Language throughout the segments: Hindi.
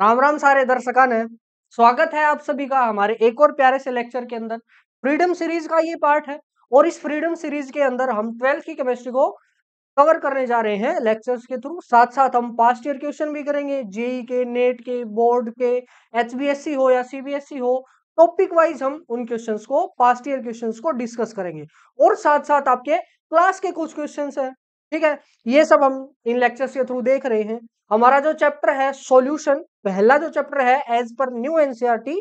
राम राम सारे दर्शकान है। स्वागत है आप सभी का हमारे एक और प्यारे से लेक्चर के अंदर। फ्रीडम सीरीज का ये पार्ट है और इस फ्रीडम सीरीज के अंदर हम 12th की केमिस्ट्री को कवर करने जा रहे हैं लेक्चर्स के थ्रू। साथ साथ हम पास्ट ईयर क्वेश्चन भी करेंगे, जेई के, नेट के, बोर्ड के, एचबीएससी हो या सीबीएसई हो। टॉपिक वाइज हम उन क्वेश्चंस को, पास्ट ईयर क्वेश्चंस को डिस्कस करेंगे और साथ साथ आपके क्लास के कुछ क्वेश्चंस हैं। ठीक है, ये सब हम इन लेक्चर्स के थ्रू देख रहे हैं। हमारा जो चैप्टर है सॉल्यूशन, पहला जो चैप्टर है एज पर न्यू एनसीईआरटी,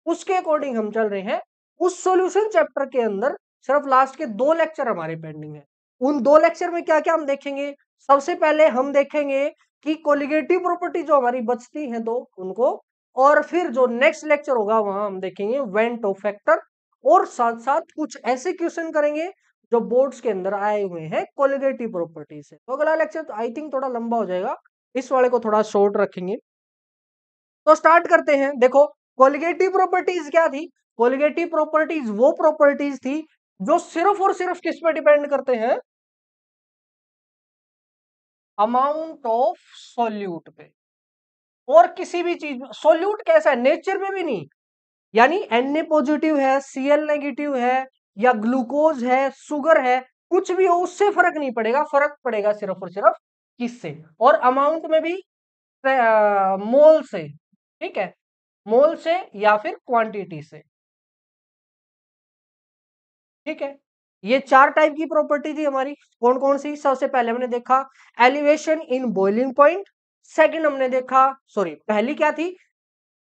उसके अकॉर्डिंग हम चल रहे हैं। उस सॉल्यूशन चैप्टर के अंदर सिर्फ लास्ट के 2 लेक्चर हमारे पेंडिंग है। उन 2 लेक्चर में क्या क्या हम देखेंगे? सबसे पहले हम देखेंगे कि कोलिगेटिव प्रॉपर्टी जो हमारी बचती हैं दो, उनको, और फिर जो नेक्स्ट लेक्चर होगा वहां हम देखेंगे वेंट ऑफ फैक्टर, और साथ साथ कुछ ऐसे क्वेश्चन करेंगे जो बोर्ड्स के अंदर आए हुए हैं कोलिगेटिव प्रॉपर्टी से। तो अगला लेक्चर आई थिंक थोड़ा लंबा हो जाएगा, इस वाले को थोड़ा शॉर्ट रखेंगे। तो स्टार्ट करते हैं। देखो, कोलिगेटिव प्रॉपर्टीज क्या थी? कोलिगेटिव प्रॉपर्टीज वो प्रॉपर्टीज थी जो सिर्फ और सिर्फ किस पे डिपेंड करते हैं? अमाउंट ऑफ सोल्यूट पे। और किसी भी चीज में सोल्यूट कैसा है, नेचर में भी नहीं। यानी Na पॉजिटिव है, Cl नेगेटिव है, या ग्लूकोज है, शुगर है, कुछ भी हो उससे फर्क नहीं पड़ेगा। फर्क पड़ेगा सिर्फ और सिर्फ किससे? और अमाउंट में भी मोल से। ठीक है, मोल से या फिर क्वांटिटी से। ठीक है, ये 4 टाइप की प्रॉपर्टी थी हमारी। कौन कौन सी? सबसे पहले हमने देखा elevation in boiling point. Second हमने देखा, सॉरी, पहली क्या थी?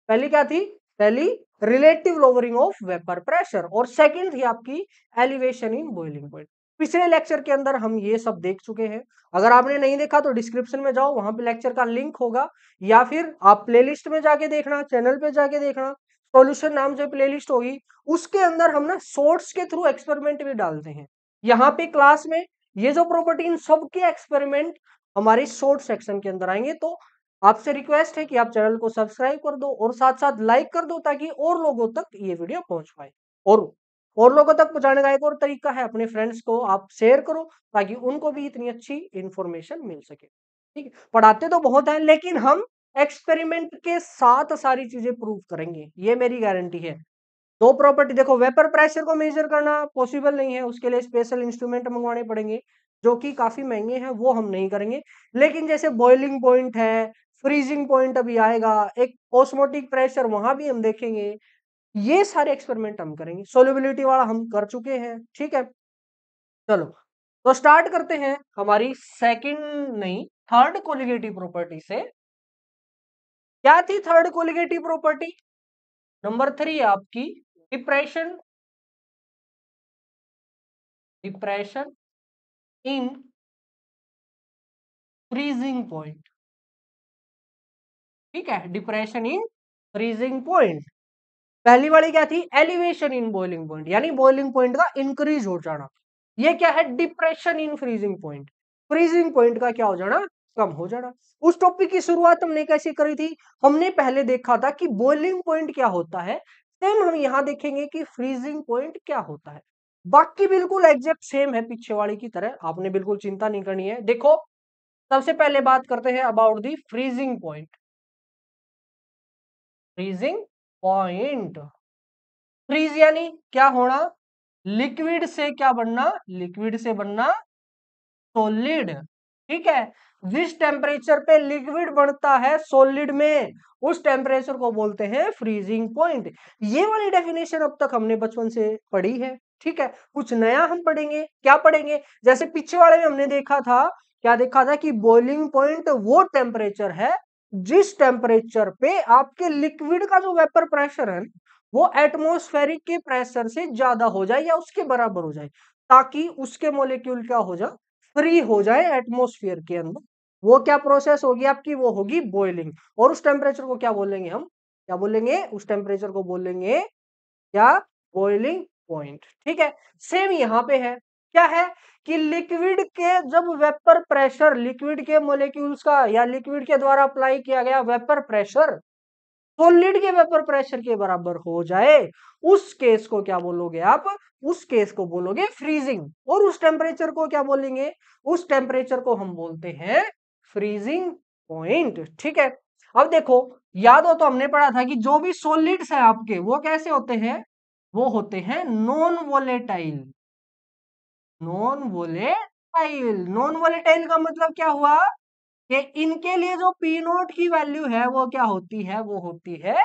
पहली क्या थी? पहली relative lowering of vapour pressure, और सेकंड थी आपकी एलिवेशन इन बॉइलिंग पॉइंट। पिछले लेक्चर के अंदर हम ये सब देख चुके हैं। अगर आपने नहीं देखा तो डिस्क्रिप्शन में जाओ, वहां पे लेक्चर का लिंक होगा, या फिर आप प्लेलिस्ट में जाके देखना, चैनल पे जाके देखना, सॉल्यूशन नाम से प्लेलिस्ट होगी। उसके अंदर हम ना शॉर्ट्स के थ्रू एक्सपेरिमेंट भी डालते हैं। यहाँ पे क्लास में ये जो प्रॉपर्टी, इन सबके एक्सपेरिमेंट हमारे शॉर्ट सेक्शन के अंदर आएंगे। तो आपसे रिक्वेस्ट है कि आप चैनल को सब्सक्राइब कर दो और साथ साथ लाइक कर दो, ताकि और लोगों तक ये वीडियो पहुंच पाए। और लोगों तक पहुंचाने का एक और तरीका है, अपने फ्रेंड्स को आप शेयर करो, ताकि उनको भी इतनी अच्छी इंफॉर्मेशन मिल सके। ठीक है, पढ़ाते तो बहुत है, लेकिन हम एक्सपेरिमेंट के साथ सारी चीजें प्रूव करेंगे, ये मेरी गारंटी है। दो प्रॉपर्टी देखो, वेपर प्रेशर को मेजर करना पॉसिबल नहीं है, उसके लिए स्पेशल इंस्ट्रूमेंट मंगवाने पड़ेंगे जो कि काफी महंगे हैं, वो हम नहीं करेंगे। लेकिन जैसे बॉइलिंग पॉइंट है, फ्रीजिंग पॉइंट अभी आएगा, एक ऑस्मोटिक प्रेशर, वहां भी हम देखेंगे। ये सारे एक्सपेरिमेंट हम करेंगे। सोल्युबिलिटी वाला हम कर चुके हैं। ठीक है, चलो तो स्टार्ट करते हैं हमारी सेकंड, नहीं, थर्ड कोलिगेटिव प्रॉपर्टी से। क्या थी थर्ड कोलिगेटिव प्रॉपर्टी? नंबर 3 है आपकी depression. Depression in freezing point. ठीक है, डिप्रेशन इन फ्रीजिंग पॉइंट। पहली वाली क्या थी? एलिवेशन इन बॉइलिंग पॉइंट, यानी बॉइलिंग पॉइंट का इंक्रीज हो जाना। ये क्या है? Depression in freezing point. Freezing point का क्या हो जाना? कम हो जाना। उस टॉपिक की शुरुआत हमने कैसे करी थी? हमने पहले देखा था कि बॉइलिंग पॉइंट क्या होता है। सेम हम यहां देखेंगे कि फ्रीजिंग पॉइंट क्या होता है। बाकी बिल्कुल एग्जैक्ट सेम है पीछे वाली की तरह, आपने बिल्कुल चिंता नहीं करनी है। देखो, सबसे पहले बात करते हैं about the freezing point. Freezing point, freeze यानी क्या होना? लिक्विड से क्या बनना? लिक्विड से बनना सॉलिड। ठीक है, जिस टेम्परेचर पे लिक्विड बनता है सॉलिड में, उस टेम्परेचर को बोलते हैं फ्रीजिंग पॉइंट। ये वाली डेफिनेशन अब तक हमने बचपन से पढ़ी है। ठीक है, कुछ नया हम पढ़ेंगे। क्या पढ़ेंगे? जैसे पीछे वाले में हमने देखा था, क्या देखा था कि बॉइलिंग पॉइंट वो टेम्परेचर है जिस टेम्परेचर पे आपके लिक्विड का जो वेपर प्रेशर है वो एटमॉस्फेरिक के प्रेशर से ज्यादा हो जाए या उसके बराबर हो जाए, ताकि उसके मोलिक्यूल क्या हो जाए? फ्री हो जाए एटमॉस्फेयर के अंदर। वो क्या प्रोसेस होगी आपकी? वो होगी बॉइलिंग। और उस टेम्परेचर को क्या बोलेंगे हम? क्या बोलेंगे? उस टेम्परेचर को बोलेंगे क्या? Boiling point. ठीक है, सेम यहां पे है। क्या है कि लिक्विड के जब वेपर प्रेशर, लिक्विड के मोलिक्यूल्स का या लिक्विड के द्वारा अप्लाई किया गया वेपर प्रेशर सॉलिड के वेपर प्रेशर के बराबर हो जाए, उस केस को क्या बोलोगे आप? उस केस को बोलोगे फ्रीजिंग। और उस टेम्परेचर को क्या बोलेंगे? उस टेम्परेचर को हम बोलते हैं फ्रीजिंग पॉइंट। ठीक है, अब देखो, याद हो तो हमने पढ़ा था कि जो भी सॉलिड्स है आपके वो कैसे होते हैं, वो होते हैं non volatile. Non volatile, non volatile का मतलब क्या हुआ कि इनके लिए जो पी नोट की वैल्यू है वो क्या होती है, वो होती है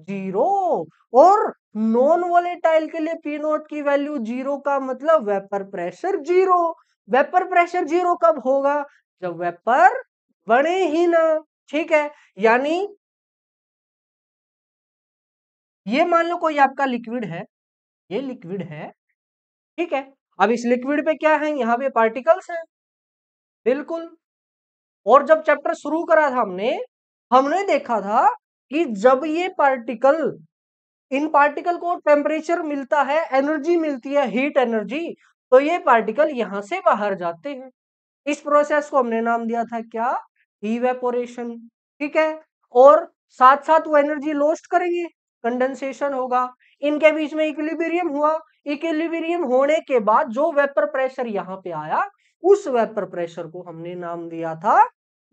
0। और नॉन वोलेटाइल के लिए पी नोट की वैल्यू 0 का मतलब वेपर प्रेशर 0। वेपर प्रेशर 0 कब होगा, जब वेपर बने ही ना। ठीक है, यानी ये मान लो कोई आपका लिक्विड है, ये लिक्विड है, ठीक है। अब इस लिक्विड पे क्या है, यहाँ पे पार्टिकल्स हैं, बिल्कुल। और जब चैप्टर शुरू करा था हमने हमने देखा था कि जब ये पार्टिकल, इन पार्टिकल को टेम्परेचर मिलता है, एनर्जी मिलती है, हीट एनर्जी, तो ये पार्टिकल यहां से बाहर जाते हैं। इस प्रोसेस को हमने नाम दिया था क्या, इवेपोरेशन। ठीक है, और साथ साथ वो एनर्जी लॉस्ट करेंगे, कंडेंसेशन होगा, इनके बीच में इक्विलिब्रियम हुआ। इक्विलिब्रियम होने के बाद जो वेपर प्रेशर यहाँ पे आया, उस वेपर प्रेशर को हमने नाम दिया था,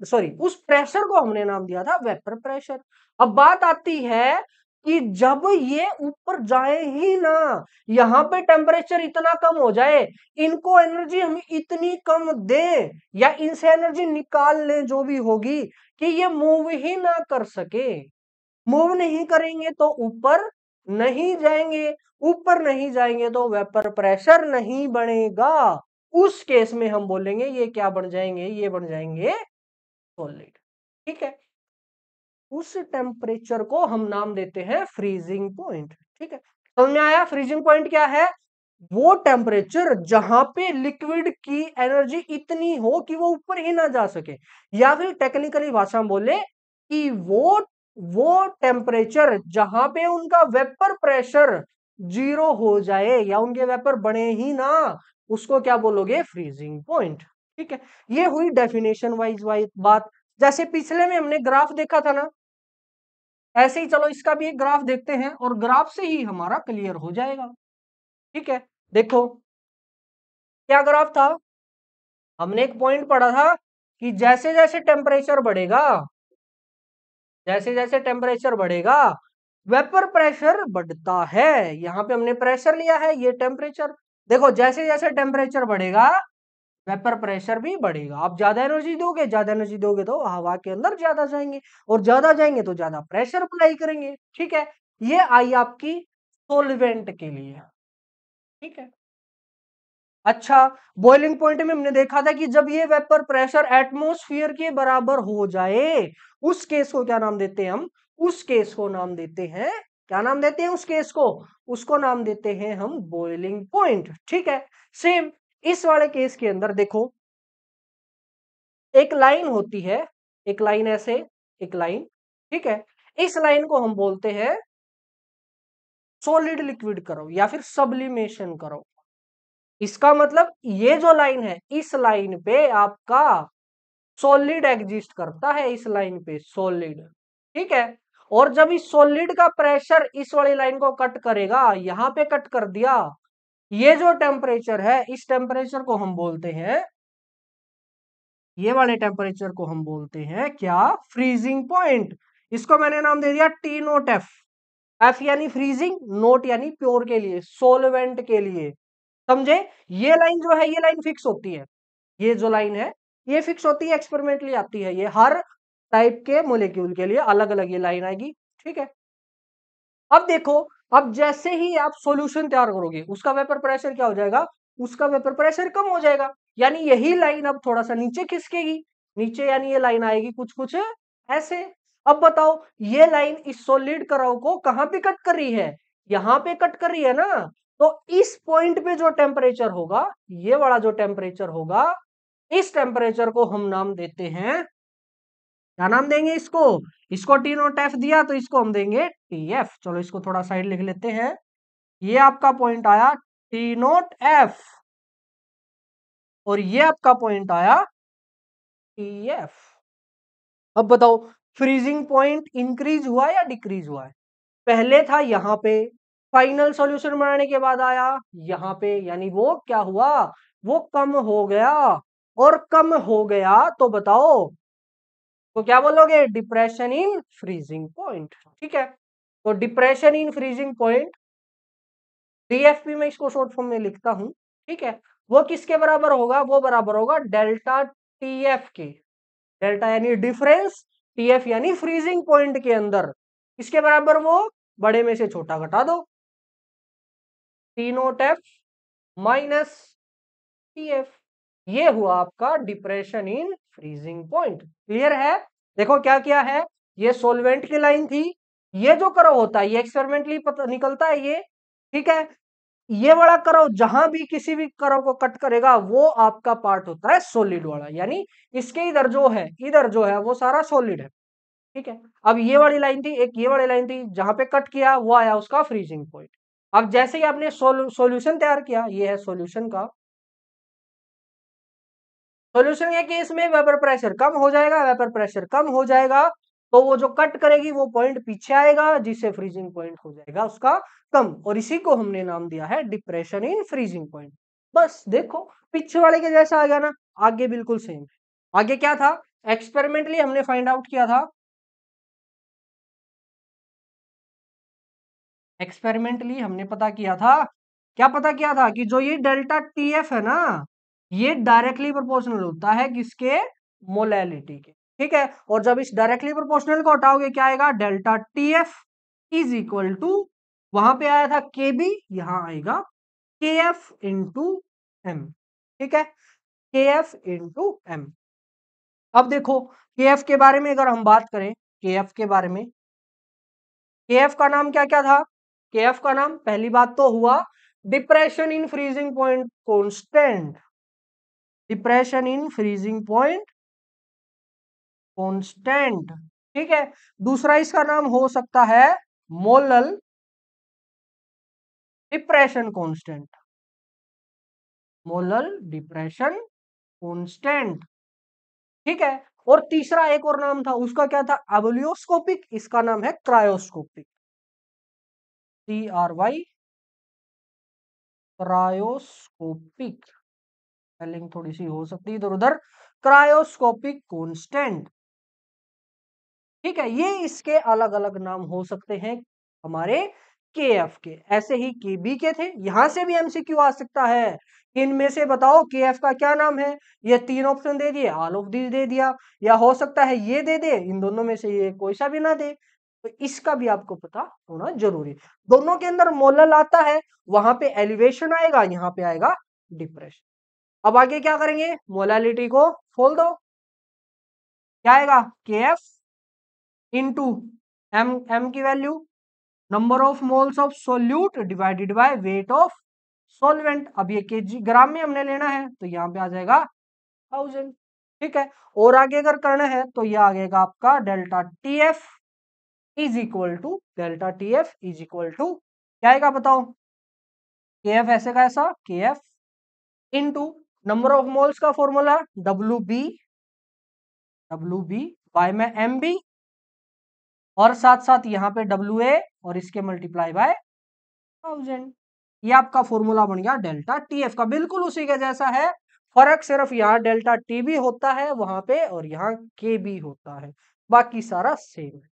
सॉरी, उस प्रेशर को हमने नाम दिया था वेपर प्रेशर। अब बात आती है कि जब ये ऊपर जाए ही ना, यहाँ पे टेम्परेचर इतना कम हो जाए, इनको एनर्जी हम इतनी कम दें या इनसे एनर्जी निकाल लें जो भी होगी, कि ये मूव ही ना कर सके। मूव नहीं करेंगे तो ऊपर नहीं जाएंगे, ऊपर नहीं जाएंगे तो वेपर प्रेशर नहीं बनेगा। उस केस में हम बोलेंगे ये क्या बन जाएंगे, ये बन जाएंगे सॉलिड। ठीक है, उस टेम्परेचर को हम नाम देते हैं फ्रीजिंग पॉइंट। ठीक है, समझ में आया फ्रीजिंग पॉइंट क्या है, वो टेम्परेचर जहां पे लिक्विड की एनर्जी इतनी हो कि वो ऊपर ही ना जा सके, या फिर टेक्निकली भाषा में बोले कि वो टेम्परेचर जहां पे उनका वेपर प्रेशर 0 हो जाए या उनके वेपर बने ही ना, उसको क्या बोलोगे, फ्रीजिंग पॉइंट। ठीक है, ये हुई डेफिनेशन वाइज बात। जैसे पिछले में हमने ग्राफ देखा था ना, ऐसे ही चलो इसका भी एक ग्राफ देखते हैं और ग्राफ से ही हमारा क्लियर हो जाएगा। ठीक है, देखो क्या ग्राफ था, हमने एक पॉइंट पढ़ा था कि जैसे जैसे टेम्परेचर बढ़ेगा, जैसे जैसे टेम्परेचर बढ़ेगा वेपर प्रेशर बढ़ता है। यहाँ पे हमने प्रेशर लिया है, ये टेम्परेचर। देखो जैसे जैसे टेम्परेचर बढ़ेगा वेपर प्रेशर भी बढ़ेगा। आप ज्यादा एनर्जी दोगे, ज्यादा एनर्जी दोगे तो हवा के अंदर ज्यादा जाएंगे, और ज्यादा जाएंगे तो ज्यादा प्रेशर अप्लाई करेंगे। ठीक है, ये आई आपकी सोलवेंट के लिए। ठीक है, अच्छा, बॉइलिंग पॉइंट में हमने देखा था कि जब ये वेपर प्रेशर एटमॉस्फेयर के बराबर हो जाए, उस केस को क्या नाम देते हैं हम, उस केस को नाम देते हैं, क्या नाम देते हैं उस केस को, उसको नाम देते हैं हम बॉइलिंग पॉइंट। ठीक है, सेम इस वाले केस के अंदर देखो, एक लाइन होती है, एक लाइन ऐसे, एक लाइन, ठीक है, इस लाइन को हम बोलते हैं सॉलिड लिक्विड करो या फिर सब्लिमेशन करो। इसका मतलब ये जो लाइन है, इस लाइन पे आपका सॉलिड एग्जिस्ट करता है, इस लाइन पे सॉलिड। ठीक है, और जब इस सॉलिड का प्रेशर इस वाली लाइन को कट करेगा, यहां पे कट कर दिया, ये जो टेम्परेचर है, इस टेम्परेचर को हम बोलते हैं, ये वाले टेम्परेचर को हम बोलते हैं क्या, फ्रीजिंग पॉइंट। इसको मैंने नाम दे दिया टी नोट एफ। एफ यानी फ्रीजिंग, नोट यानी प्योर के लिए, सोलवेंट के लिए। समझे, ये लाइन जो है, ये लाइन फिक्स होती है, ये जो लाइन है ये फिक्स होती है, एक्सपेरिमेंटली आती है, ये हर टाइप के मोलिक्यूल के लिए अलग अलग ये लाइन आएगी। ठीक है, अब देखो, अब जैसे ही आप सॉल्यूशन तैयार करोगे, उसका वेपर प्रेशर क्या हो जाएगा, उसका वेपर प्रेशर कम हो जाएगा, यानी यही लाइन अब थोड़ा सा नीचे खिसकेगी, नीचे यानी ये लाइन आएगी कुछ कुछ ऐसे। अब बताओ, ये लाइन इस सॉलिड कराव को कहां पे कट कर रही है, यहां पे कट कर रही है ना, तो इस पॉइंट पे जो टेम्परेचर होगा, ये वाला जो टेम्परेचर होगा, इस टेम्परेचर को हम नाम देते हैं, क्या नाम देंगे इसको, इसको टी नोट एफ दिया तो इसको हम देंगे टी एफ। चलो इसको थोड़ा साइड लिख लेते हैं, ये आपका पॉइंट आया टी नोट एफ, और ये आपका पॉइंट आया टी एफ। अब बताओ, फ्रीजिंग पॉइंट इंक्रीज हुआ या डिक्रीज हुआ है, पहले था यहाँ पे, फाइनल सॉल्यूशन बनाने के बाद आया यहाँ पे, यानी वो क्या हुआ, वो कम हो गया। और कम हो गया तो बताओ, तो क्या बोलोगे? Depression in freezing point. ठीक है, तो depression in freezing point, DFP में इसको शॉर्ट फॉर्म में लिखता हूं। ठीक है, वो किसके बराबर होगा? वो बराबर होगा डेल्टा टीएफ के। डेल्टा यानी डिफरेंस, टीएफ यानी फ्रीजिंग पॉइंट के अंदर किसके बराबर? वो बड़े में से छोटा घटा दो, T naught F minus TF. ये हुआ आपका depression in freezing point. Clear है? देखो क्या किया है, ये सॉल्वेंट की लाइन थी, ये जो कर्व होता है ये एक्सपेरिमेंटली पता निकलता है ये। ठीक है, ये वाला कर्व जहां भी किसी भी कर्व को कट करेगा वो आपका पार्ट होता है सॉलिड वाला, यानी इसके इधर जो है वो सारा सॉलिड है। ठीक है, अब ये वाली लाइन थी, एक ये वाली लाइन थी, जहां पे कट किया वो आया उसका फ्रीजिंग पॉइंट। अब जैसे ही आपने सॉल्यूशन तैयार किया, ये है सॉल्यूशन का, सॉल्यूशन के केस में वेपर प्रेशर कम हो जाएगा, वेपर प्रेशर कम हो जाएगा तो वो जो कट करेगी वो पॉइंट पीछे आएगा, जिससे फ्रीजिंग पॉइंट हो जाएगा उसका कम, और इसी को हमने नाम दिया है डिप्रेशन इन फ्रीजिंग पॉइंट। बस देखो पीछे वाले के जैसा आ गया ना, आगे बिल्कुल सेम है। आगे क्या था? एक्सपेरिमेंटली हमने फाइंड आउट किया था, एक्सपेरिमेंटली हमने पता किया था, क्या पता किया था कि जो ये डेल्टा टीएफ है ना, ये डायरेक्टली प्रोपोर्शनल होता है किसके? मोलैलिटी के। ठीक है, और जब इस डायरेक्टली प्रोपोर्शनल को हटाओगे क्या आएगा? Delta TF is equal to, वहां पे आया था के बी, यहां आएगा के एफ इंटू एम। ठीक है, के एफ इंटू एम। अब देखो के एफ के बारे में अगर हम बात करें, के एफ के बारे में, केएफ का नाम क्या क्या था? केएफ का नाम पहली बात तो हुआ depression in freezing point constant, depression in freezing point constant. ठीक है, दूसरा इसका नाम हो सकता है molal depression constant, molal depression constant. ठीक है, और तीसरा एक और नाम था उसका, क्या था? एबुलियोस्कोपिक, इसका नाम है क्रायोस्कोपिक, CRY, क्रायोस्कोपिक। स्पेलिंग थोड़ी सी हो सकती है इधर उधर। Cryoscopic constant. ठीक है, ये इसके अलग अलग नाम हो सकते हैं हमारे केएफ के, ऐसे ही केबी के थे। यहां से भी एमसीक्यू आ सकता है, इनमें से बताओ केएफ का क्या नाम है? ये तीन ऑप्शन दे दिए, ऑल ऑफ दिस दे दिया, या हो सकता है ये दे दे, इन दोनों में से ये कोई सा भी ना दे। तो इसका भी आपको पता होना जरूरी। दोनों के अंदर मोलल आता है, वहां पे एलिवेशन आएगा, यहाँ पे आएगा डिप्रेशन। अब आगे क्या करेंगे? मोलालिटी को खोल दो, क्या आएगा? के एफ इंटू एम, एम की value number of moles of solute divided by weight of solvent. अब ये केजी ग्राम में हमने लेना है तो यहाँ पे आ जाएगा 1000। ठीक है, और आगे अगर करना है तो ये आ जाएगा आपका delta T F is equal to, delta T F is equal to क्या आएगा बताओ? के एफ ऐसे का ऐसा, K F into number of moles का फॉर्मूला डब्ल्यू बी बाय में एम बी, और साथ साथ यहाँ पे डब्ल्यू ए और इसके मल्टीप्लाई बाय 1000। ये आपका फॉर्मूला बन गया डेल्टा टी एफ का, बिल्कुल उसी के जैसा है। फर्क सिर्फ यहाँ डेल्टा टी भी होता है वहां पे, और यहाँ के भी होता है, बाकी सारा सेम है।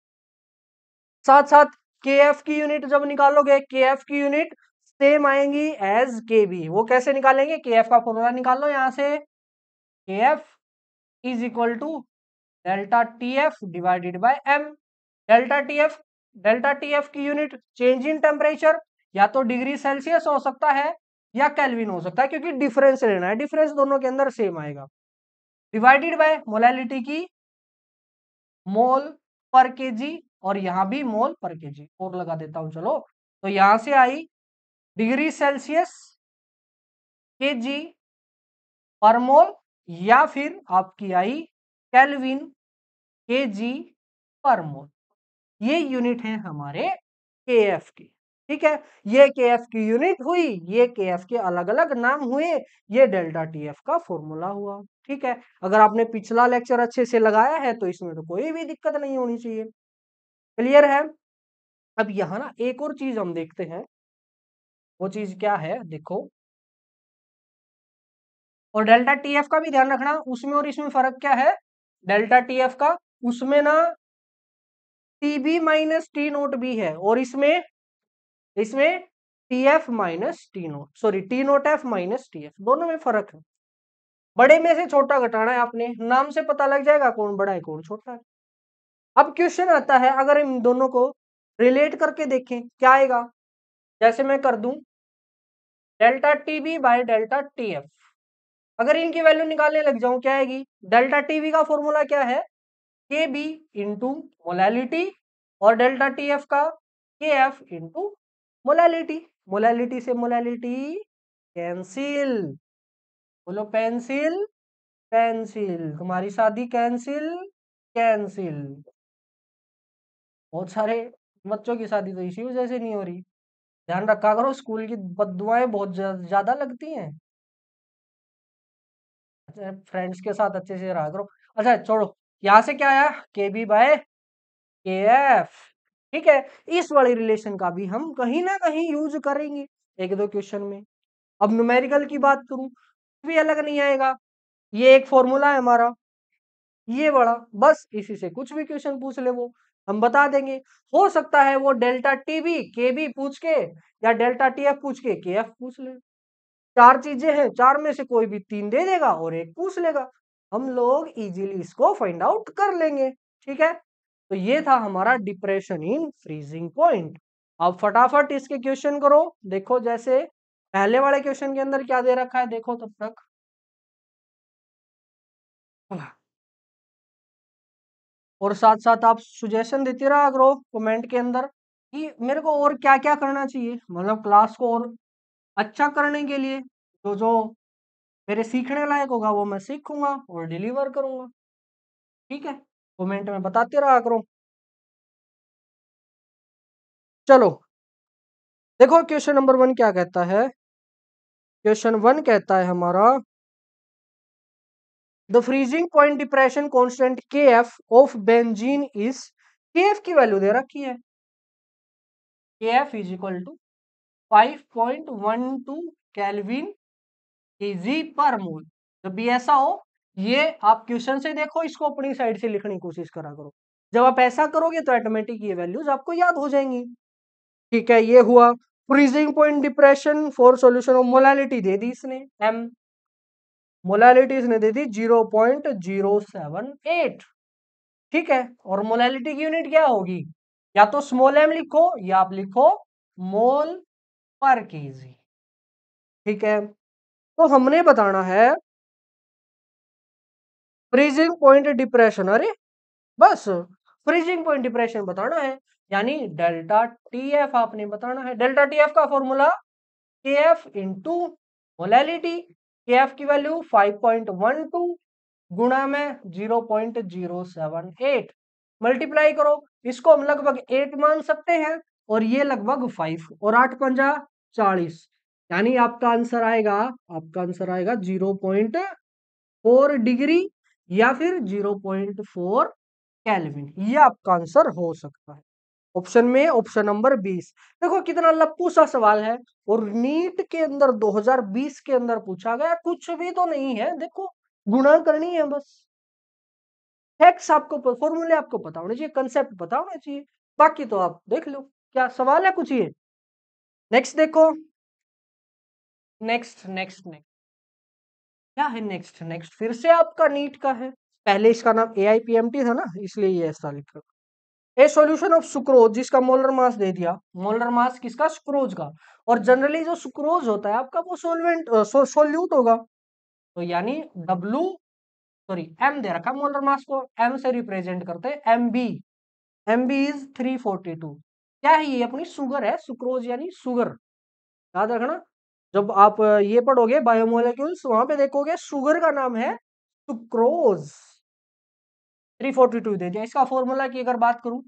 साथ साथ के एफ की यूनिट जब निकालोगे, के एफ की यूनिट सेम आएंगी एज के बी। वो कैसे निकालेंगे? के एफ का फॉर्मूला निकाल लो यहाँ से, K F is equal to delta T F divided by M. Delta T F, delta T F की यूनिट चेंज इन टेम्परेचर, या तो डिग्री सेल्सियस हो सकता है या केल्विन हो सकता है, क्योंकि डिफरेंस लेना है, डिफरेंस दोनों के अंदर सेम आएगा। डिवाइडेड बाय मोलैलिटी की मोल पर केजी, और यहां भी मोल पर केजी, और लगा देता हूं चलो। तो यहां से आई डिग्री सेल्सियस केजी पर मोल, या फिर आपकी आई केल्विन केजी पर मोल। ये यूनिट है हमारे केएफ की। ठीक है, ये केएफ की यूनिट हुई, ये केएफ के अलग अलग नाम हुए, ये डेल्टा टीएफ का फॉर्मूला हुआ। ठीक है, अगर आपने पिछला लेक्चर अच्छे से लगाया है तो इसमें तो कोई भी दिक्कत नहीं होनी चाहिए। क्लियर है? अब यहाँ ना एक और चीज हम देखते हैं, वो चीज क्या है देखो, और डेल्टा टीएफ का भी ध्यान रखना, उसमें और इसमें फर्क क्या है? डेल्टा टीएफ का उसमें ना टीबी माइनस टी नोट भी है, और इसमें इसमें T F minus T note, sorry T naught F minus T F, दोनों में फर्क है। बड़े में से छोटा घटाना है आपने, नाम से पता लग जाएगा कौन बड़ा है कौन छोटा है। अब क्वेश्चन आता है, अगर इन दोनों को रिलेट करके देखें क्या आएगा। जैसे मैं कर दूं delta TB by delta TF, अगर इनकी वैल्यू निकालने लग जाऊं क्या आएगी। डेल्टा टीबी का फॉर्मूला क्या है, के बी इंटू मोलैलिटी, और डेल्टा टीएफ का के एफ इंटू मोलैलिटी। मोलैलिटी से मोलैलिटी कैंसिल, बोलो पेंसिल पेंसिल, तुम्हारी शादी कैंसिल कैंसिल। बहुत सारे बच्चों की शादी तो इसी वजह से नहीं हो रही। ध्यान रखा करो, स्कूल की बददुआएं बहुत ज्यादा लगती हैं। फ्रेंड्स के साथ अच्छे से रहा करो। अच्छा छोड़ो, यहाँ से क्या आया, के बी बाय के एफ। ठीक है, इस वाले रिलेशन का भी हम कहीं ना कहीं यूज करेंगे एक दो क्वेश्चन में। अब न्यूमेरिकल की बात करूं भी अलग नहीं आएगा। ये एक फॉर्मूला है हमारा, ये बड़ा, बस इसी से कुछ भी क्वेश्चन पूछ ले वो हम बता देंगे। हो सकता है वो डेल्टा टीबी के बी पूछ के, या डेल्टा टी एफ पूछ के एफ पूछ ले। चार चीजें हैं, चार में से कोई भी तीन दे देगा और एक पूछ लेगा, हम लोग इजीली इसको फाइंड आउट कर लेंगे। ठीक है, तो ये था हमारा डिप्रेशन इन फ्रीजिंग पॉइंट। अब फटाफट इसके क्वेश्चन करो। देखो जैसे पहले वाले क्वेश्चन के अंदर क्या दे रखा है, देखो तब तक। और साथ साथ आप सुजेशन देते रहा करो कमेंट के अंदर कि मेरे को और क्या क्या करना चाहिए, मतलब क्लास को और अच्छा करने के लिए जो जो मेरे सीखने लायक होगा वो मैं सीखूंगा और डिलीवर करूंगा। ठीक है, कमेंट में बताते रहा करो। चलो देखो क्वेश्चन नंबर 1 क्या कहता है। क्वेश्चन 1 कहता है हमारा, the freezing point depression constant K F of benzene is, K F की वैल्यू दे रखी है, K F is equal to 5.12 kelvin kg per mole. जब भी ऐसा हो, ये आप क्वेश्चन से देखो, इसको अपनी साइड से लिखने की कोशिश करा करो। जब आप ऐसा करोगे तो ऑटोमेटिक ये वैल्यूज आपको याद हो जाएंगी। ठीक है, ये हुआ freezing point depression for solution of molality दे दी इसने एम, मोलैलिटी इसने दे दी 0.078। ठीक है, और मोलैलिटी की यूनिट क्या होगी, या तो स्मॉल एम लिखो या आप लिखो मोल पर केजी। ठीक है, तो हमने बताना है फ्रीजिंग पॉइंट डिप्रेशन, अरे बस फ्रीजिंग पॉइंट डिप्रेशन बताना है, यानी डेल्टा टी एफ आपने बताना है। डेल्टा टी एफ का फॉर्मूला के एफ इंटू मोलैलिटी, के एफ की वैल्यू 5.12 गुणा में 0.078, मल्टीप्लाई करो, इसको हम लगभग 8 मान सकते हैं और ये लगभग 5, और 8 पंजा 40, यानी आपका आंसर आएगा 0.4 डिग्री या फिर 0.4 केल्विन, ये आपका आंसर हो सकता है ऑप्शन में, ऑप्शन नंबर 20। देखो कितना लप्पू सा सवाल है, और नीट के अंदर 2020 के अंदर पूछा गया, कुछ भी तो नहीं है। देखो गुणा करनी है बस, फैक्ट्स आपको, फॉर्मूले आपको पता होने चाहिए, कंसेप्ट पता होना चाहिए, बाकी तो आप देख लो क्या सवाल है कुछ ये। नेक्स्ट देखो, नेक्स्ट नेक्स्ट नेक्स्ट क्या है, नेक्स्ट नेक्स्ट फिर से आपका नीट का है। पहले इसका नाम AIPMT था ना, इसलिए ये ऐसा लिखा। ए सॉल्यूशन ऑफ सुक्रोज, जिसका मोलर मास दे दिया, मोलर मास किसका, सुक्रोज का, और जनरली जो सुक्रोज होता है आपका वो सोलवेंट सोल्यूट होगा, तो यानी डब्लू, सॉरी एम दे रखा, मोलर मास को एम से रिप्रेजेंट करते हैं, एम बी इज 342। क्या है ये, अपनी शुगर है, सुक्रोज यानी शुगर, याद रखना। जब आप ये पढ़ोगे बायोमोलेक्यूल्स, वहां पे देखोगे शुगर का नाम है सुक्रोज। 342 दे दिया, इसका फॉर्मूला की अगर बात करूं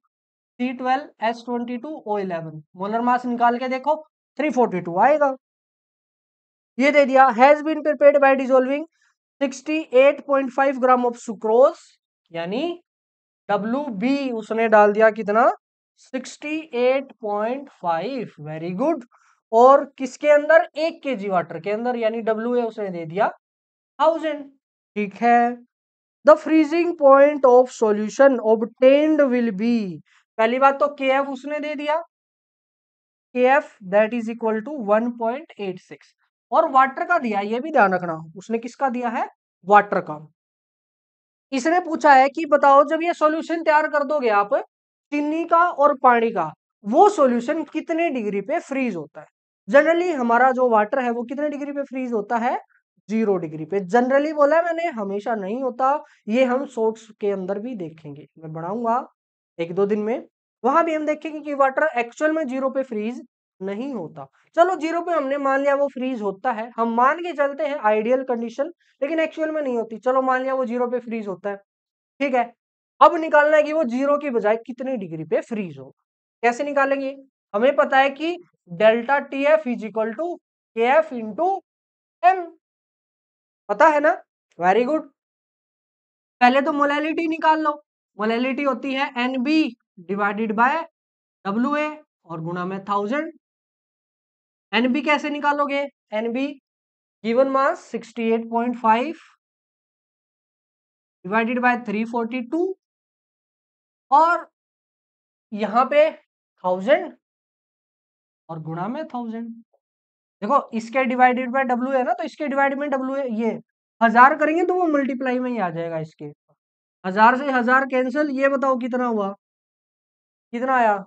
C12H22O11, मोलर मास निकाल के देखो 342 आएगा। ये दे दिया, has been prepared by dissolving 68.5 gram of sucrose, यानी WB उसने डाल दिया कितना, 68.5, वेरी गुड। और किसके अंदर, 1 kg वाटर के अंदर, यानी WA उसने दे दिया 1000। ठीक है, the freezing point of solution obtained will be, पहली बात तो के एफ उसने दे दिया, K F that is equal to 1.86, और वाटर का दिया, ये भी ध्यान रखना, उसने किसका दिया है, वाटर का। इसने पूछा है कि बताओ जब ये सॉल्यूशन तैयार कर दोगे आप चीनी का और पानी का, वो सॉल्यूशन कितने डिग्री पे फ्रीज होता है। जनरली हमारा जो वाटर है वो कितने डिग्री पे फ्रीज होता है, 0 डिग्री पे। जनरली बोला है मैंने, हमेशा नहीं होता, ये हम शॉर्ट्स के अंदर भी देखेंगे, मैं बढ़ाऊंगा 1-2 दिन में, वहां भी हम देखेंगे कि वाटर एक्चुअल में 0 पे फ्रीज नहीं होता। चलो 0 पे हमने मान लिया वो फ्रीज होता है, हम मान के चलते हैं आइडियल कंडीशन, लेकिन एक्चुअल में नहीं होती। चलो मान लिया वो 0 पे फ्रीज होता है, ठीक है। अब निकालना है कि वो 0 की बजाय कितनी डिग्री पे फ्रीज हो। कैसे निकालेंगे, हमें पता है कि delta T F is equal to K F into M, पता है ना, वेरी गुड। पहले तो मोलैलिटी निकाल लो, मोलैलिटी होती है N B divided by W A और गुणा में 1000। एन बी कैसे निकालोगे, N B given mass 68.5 divided by 342 और यहाँ पे 1000 और गुणा में 1000। देखो इसके डिवाइडेड बाय डब्ल्यू है ना, तो इसके डिवाइड में डब्ल्यू है, ये 1000 करेंगे तो वो मल्टीप्लाई में ही आ जाएगा इसके, 1000 से 1000 कैंसिल, ये बताओ कितना हुआ, कितना आया,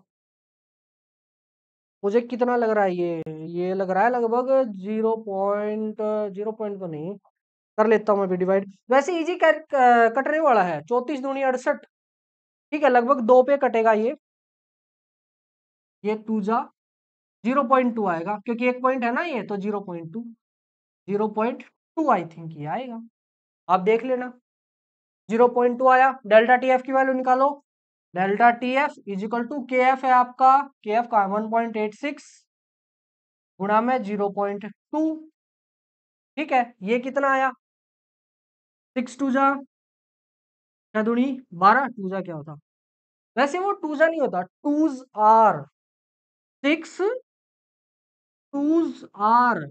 मुझे कितना लग रहा है, ये लग रहा है लगभग 0.0 तो नहीं, कर लेता हूँ मैं भी डिवाइड, वैसे इजी कटने वाला है, 34 दूनी 68, ठीक है, लगभग 2 पे कटेगा ये 2 जा 0.2 आएगा, क्योंकि एक पॉइंट है ना ये, तो 0.2, 0.2 आई थिंक ये आएगा, आप देख लेना। 0.2 आया, डेल्टा टी एफ की वैल्यू निकालो, delta T F is equal to K F है आपका, के एफ का 1.86 गुणा में 0.2, ठीक है, ये कितना आया, 6 टू जा क्या दूनी 12, टू जा क्या होता, वैसे वो टू जा नहीं होता, टूज आर 6, टूज आर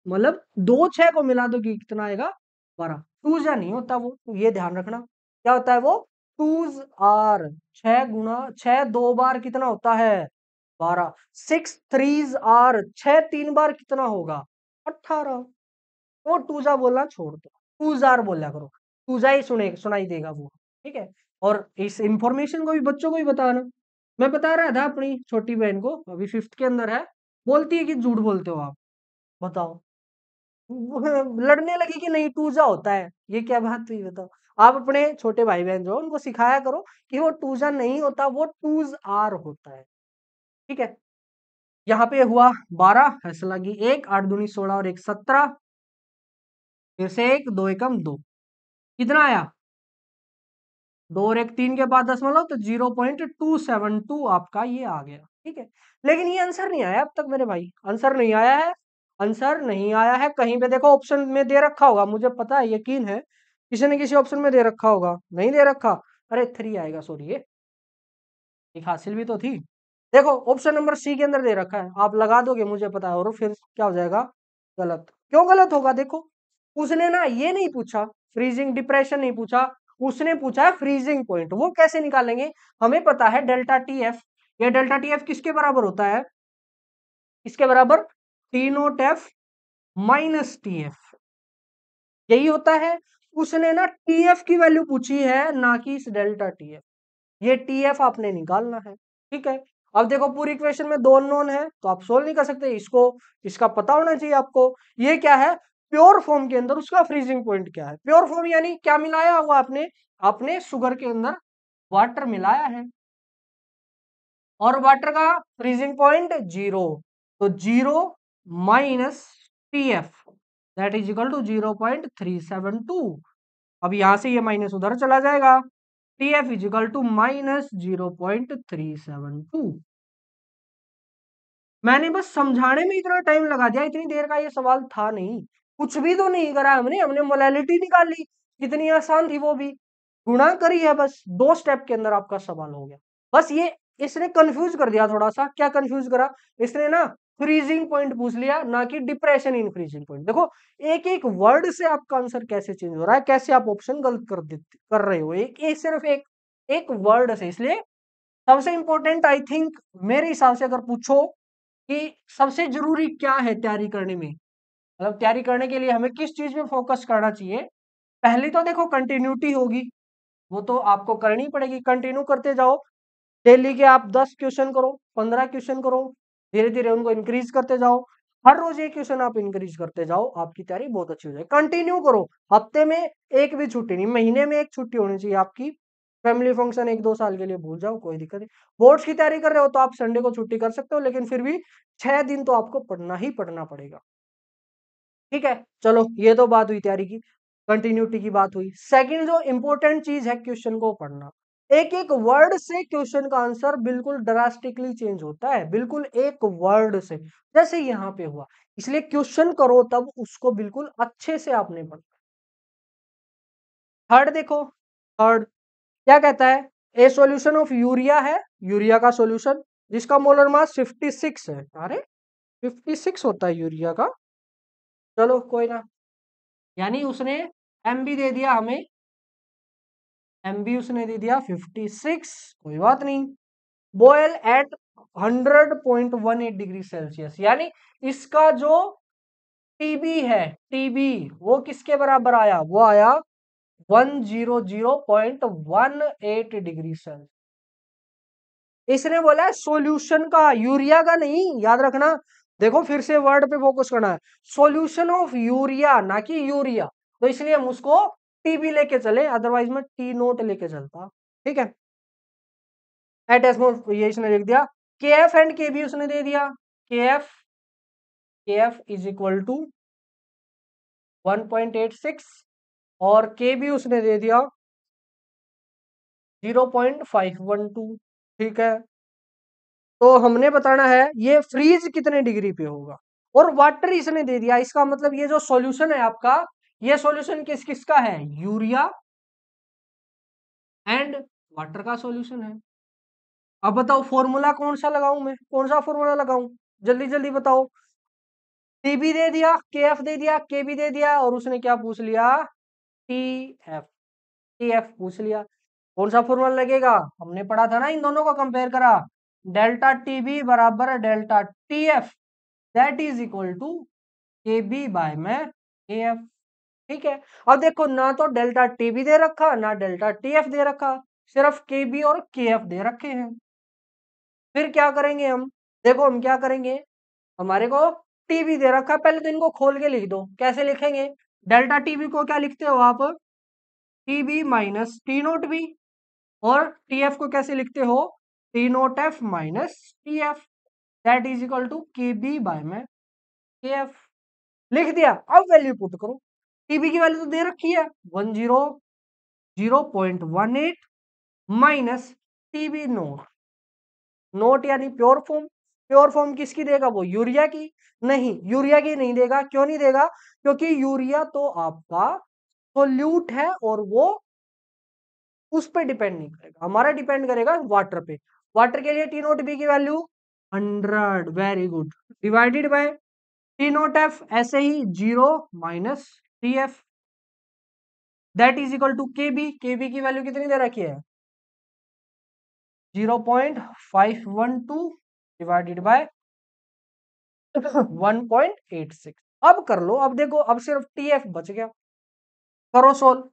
मतलब 2 6 को मिला दो कि कितना आएगा 12, टूज या नहीं होता वो, तो ये ध्यान रखना, क्या होता है वो, टूज आर, 6 दो बार कितना होता है 12, 6 3s आर, 6 3 बार कितना होगा 18, वो टूजा बोलना छोड़ दो, टूजार बोला करो, टूजा ही सुनाई देगा वो, ठीक है। और इस इंफॉर्मेशन को भी बच्चों को भी बताना, मैं बता रहा था अपनी छोटी बहन को, अभी 5th के अंदर है, बोलती है कि झूठ बोलते हो आप, बताओ, लड़ने लगी कि नहीं टूजा होता है, ये क्या बात हुई बताओ। आप अपने छोटे भाई बहन जो उनको सिखाया करो कि वो टूजा नहीं होता, वो टूज आर होता है, ठीक है। यहाँ पे हुआ 12, फैसला की 1, 8 दूनी 16 और 1 17, फिर से 1 2 एकम 2, कितना आया 2 और 1 3 के बाद 10 मतलब तो 0.272 आपका ये आ गया, ठीक है। लेकिन ये आंसर नहीं आया अब तक मेरे भाई, आंसर नहीं आया है, आंसर नहीं आया है, कहीं पे देखो ऑप्शन में दे रखा होगा, मुझे पता है, यकीन है, किसी न किसी ऑप्शन में दे रखा होगा, नहीं दे रखा, अरे 3 आएगा, सॉरी ये एक हासिल भी तो थी। देखो ऑप्शन नंबर सी के अंदर दे रखा है, आप लगा दोगे मुझे पता है, और फिर क्या हो जाएगा गलत, क्यों गलत होगा, देखो उसने ना ये नहीं पूछा, फ्रीजिंग डिप्रेशन नहीं पूछा, उसने पूछा है फ्रीजिंग पॉइंट, वो कैसे निकालेंगे, हमें पता है डेल्टा टी एफ, ये डेल्टा टी एफ किसके बराबर होता है, इसके बराबर T naught F minus T F, यही होता है। उसने ना टी एफ की वैल्यू पूछी है, ना कि इस डेल्टा टी एफ, ये टी एफ आपने निकालना है, ठीक है। अब देखो पूरी इक्वेशन में 2 अननोन है, तो आप सोल्व नहीं कर सकते इसको, इसका पता होना चाहिए आपको, ये क्या है प्योर फॉर्म के अंदर उसका फ्रीजिंग पॉइंट क्या है, प्योर फॉर्म यानी क्या मिलाया हुआ आपने, आपने शुगर के अंदर वाटर मिलाया है, और वाटर का फ्रीजिंग पॉइंट 0, तो 0 minus T F that is equal to 0.372, अब यहां से ये माइनस उधर चला जाएगा, T F is equal to minus 0.372, मैंने बस समझाने में इतना टाइम लगा दिया, इतनी देर का ये सवाल था नहीं, कुछ भी तो नहीं करा हमने, हमने मोलैलिटी निकाल ली, कितनी आसान थी वो भी, गुणा करी है, बस 2 स्टेप के अंदर आपका सवाल हो गया। बस ये इसने कंफ्यूज कर दिया थोड़ा सा, क्या कंफ्यूज करा इसने ना, फ्रीजिंग पॉइंट पूछ लिया, ना कि डिप्रेशन इन फ्रीजिंग पॉइंट। देखो एक एक वर्ड से आपका आंसर कैसे चेंज हो रहा है, कैसे आप ऑप्शन गलत कर रहे हो, एक सिर्फ एक वर्ड से। इसलिए सबसे इंपॉर्टेंट आई थिंक मेरे हिसाब से अगर पूछो कि सबसे जरूरी क्या है तैयारी करने में, मतलब तैयारी करने के लिए हमें किस चीज में फोकस करना चाहिए। पहली तो देखो कंटिन्यूटी होगी, वो तो आपको करनी पड़ेगी, कंटिन्यू करते जाओ। डेली के आप 10 क्वेश्चन करो, 15 क्वेश्चन करो, धीरे धीरे उनको इंक्रीज करते जाओ। हर रोज एक क्वेश्चन आप इंक्रीज करते जाओ, आपकी तैयारी बहुत अच्छी हो जाएगी। कंटिन्यू करो, हफ्ते में एक भी छुट्टी नहीं, महीने में एक छुट्टी होनी चाहिए आपकी। फैमिली फंक्शन 1-2 साल के लिए भूल जाओ, कोई दिक्कत नहीं। बोर्ड्स की तैयारी कर रहे हो तो आप संडे को छुट्टी कर सकते हो, लेकिन फिर भी 6 दिन तो आपको पढ़ना ही पढ़ना पड़ेगा। ठीक है, चलो ये तो बात हुई तैयारी की, कंटिन्यूटी की बात हुई। सेकंड जो इंपॉर्टेंट चीज है क्वेश्चन को पढ़ना। एक एक वर्ड से क्वेश्चन का आंसर बिल्कुल ड्रास्टिकली चेंज होता है, बिल्कुल एक वर्ड से, जैसे यहाँ पे हुआ। इसलिए क्वेश्चन करो तब उसको बिल्कुल अच्छे से आपने पढ़ना। थर्ड देखो, थर्ड क्या कहता है, ए सॉल्यूशन ऑफ यूरिया है, यूरिया का सॉल्यूशन जिसका मोलर मास 56 है। अरे 56 होता है यूरिया का, चलो कोई ना, यानी उसने एम भी दे दिया हमें, एम भी उसने दे दिया 56, कोई बात नहीं। बॉयल एट 100.18 डिग्री सेल्सियस, यानी इसका जो टीबी है, टीबी वो किसके बराबर आया, वो आया 100.18 डिग्री सेल्सियस। इसने बोला है सॉल्यूशन का, यूरिया का नहीं, याद रखना। देखो फिर से वर्ड पे फोकस करना है, सॉल्यूशन ऑफ यूरिया ना कि यूरिया। तो इसलिए हम उसको टीबी लेके चले, अदरवाइज में टी नोट लेके चलता। ठीक है, एट एस्मो ये इसने लिख दिया। के एफ एंड के बी उसने दे दिया, K F is equal to 1.86 और के बी उसने दे दिया 0.512। ठीक है, तो हमने बताना है ये फ्रीज कितने डिग्री पे होगा, और वाटर इसने दे दिया। इसका मतलब ये जो सॉल्यूशन है आपका, ये सॉल्यूशन किस किसका है, यूरिया एंड वाटर का सॉल्यूशन है। अब बताओ फॉर्मूला कौन सा लगाऊं, मैं कौन सा फॉर्मूला लगाऊं, जल्दी जल्दी बताओ। टीबी दे दिया, के एफ दे दिया, के बी दे दिया, और उसने क्या पूछ लिया, टी एफ, टी एफ पूछ लिया। कौन सा फॉर्मूला लगेगा, हमने पढ़ा था ना, इन दोनों को कंपेयर करा, डेल्टा टीबी बराबर delta T F, that is equal to K B by में ए एफ। ठीक है, अब देखो ना तो डेल्टा टीबी दे रखा, ना डेल्टा टी एफ दे रखा, सिर्फ के बी और के एफ दे रखे हैं। फिर क्या करेंगे हम, देखो हम क्या करेंगे, हमारे को टीबी दे रखा, पहले तो इनको खोल के लिख दो। कैसे लिखेंगे, डेल्टा टीबी को क्या लिखते हो आप, TB minus T naught B, और टीएफ को कैसे लिखते हो, T naught F minus T F, that is equal to K B by में के एफ। लिख दिया, अब वैल्यू पुट करो। टीबी की वैल्यू तो दे रखी है 100.18 माइनस टीबी नोट, नोट यानी प्योर फॉर्म। प्योर फॉर्म किसकी देगा, वो यूरिया की, नहीं यूरिया की नहीं देगा। क्यों नहीं देगा, क्योंकि यूरिया तो आपका सोल्यूट है और वो उस पर डिपेंड नहीं करेगा, हमारा डिपेंड करेगा वाटर पे। वाटर के लिए टी नोट बी की value 100, very good, divided by T naught F ऐसे ही 0 minus T F, that is equal to K B. K B की वैल्यू कितनी दे रखी है, 0.512 डिवाइडेड बाय 1.86। अब कर लो, अब देखो अब सिर्फ टी एफ बच गया, करो सोल्व।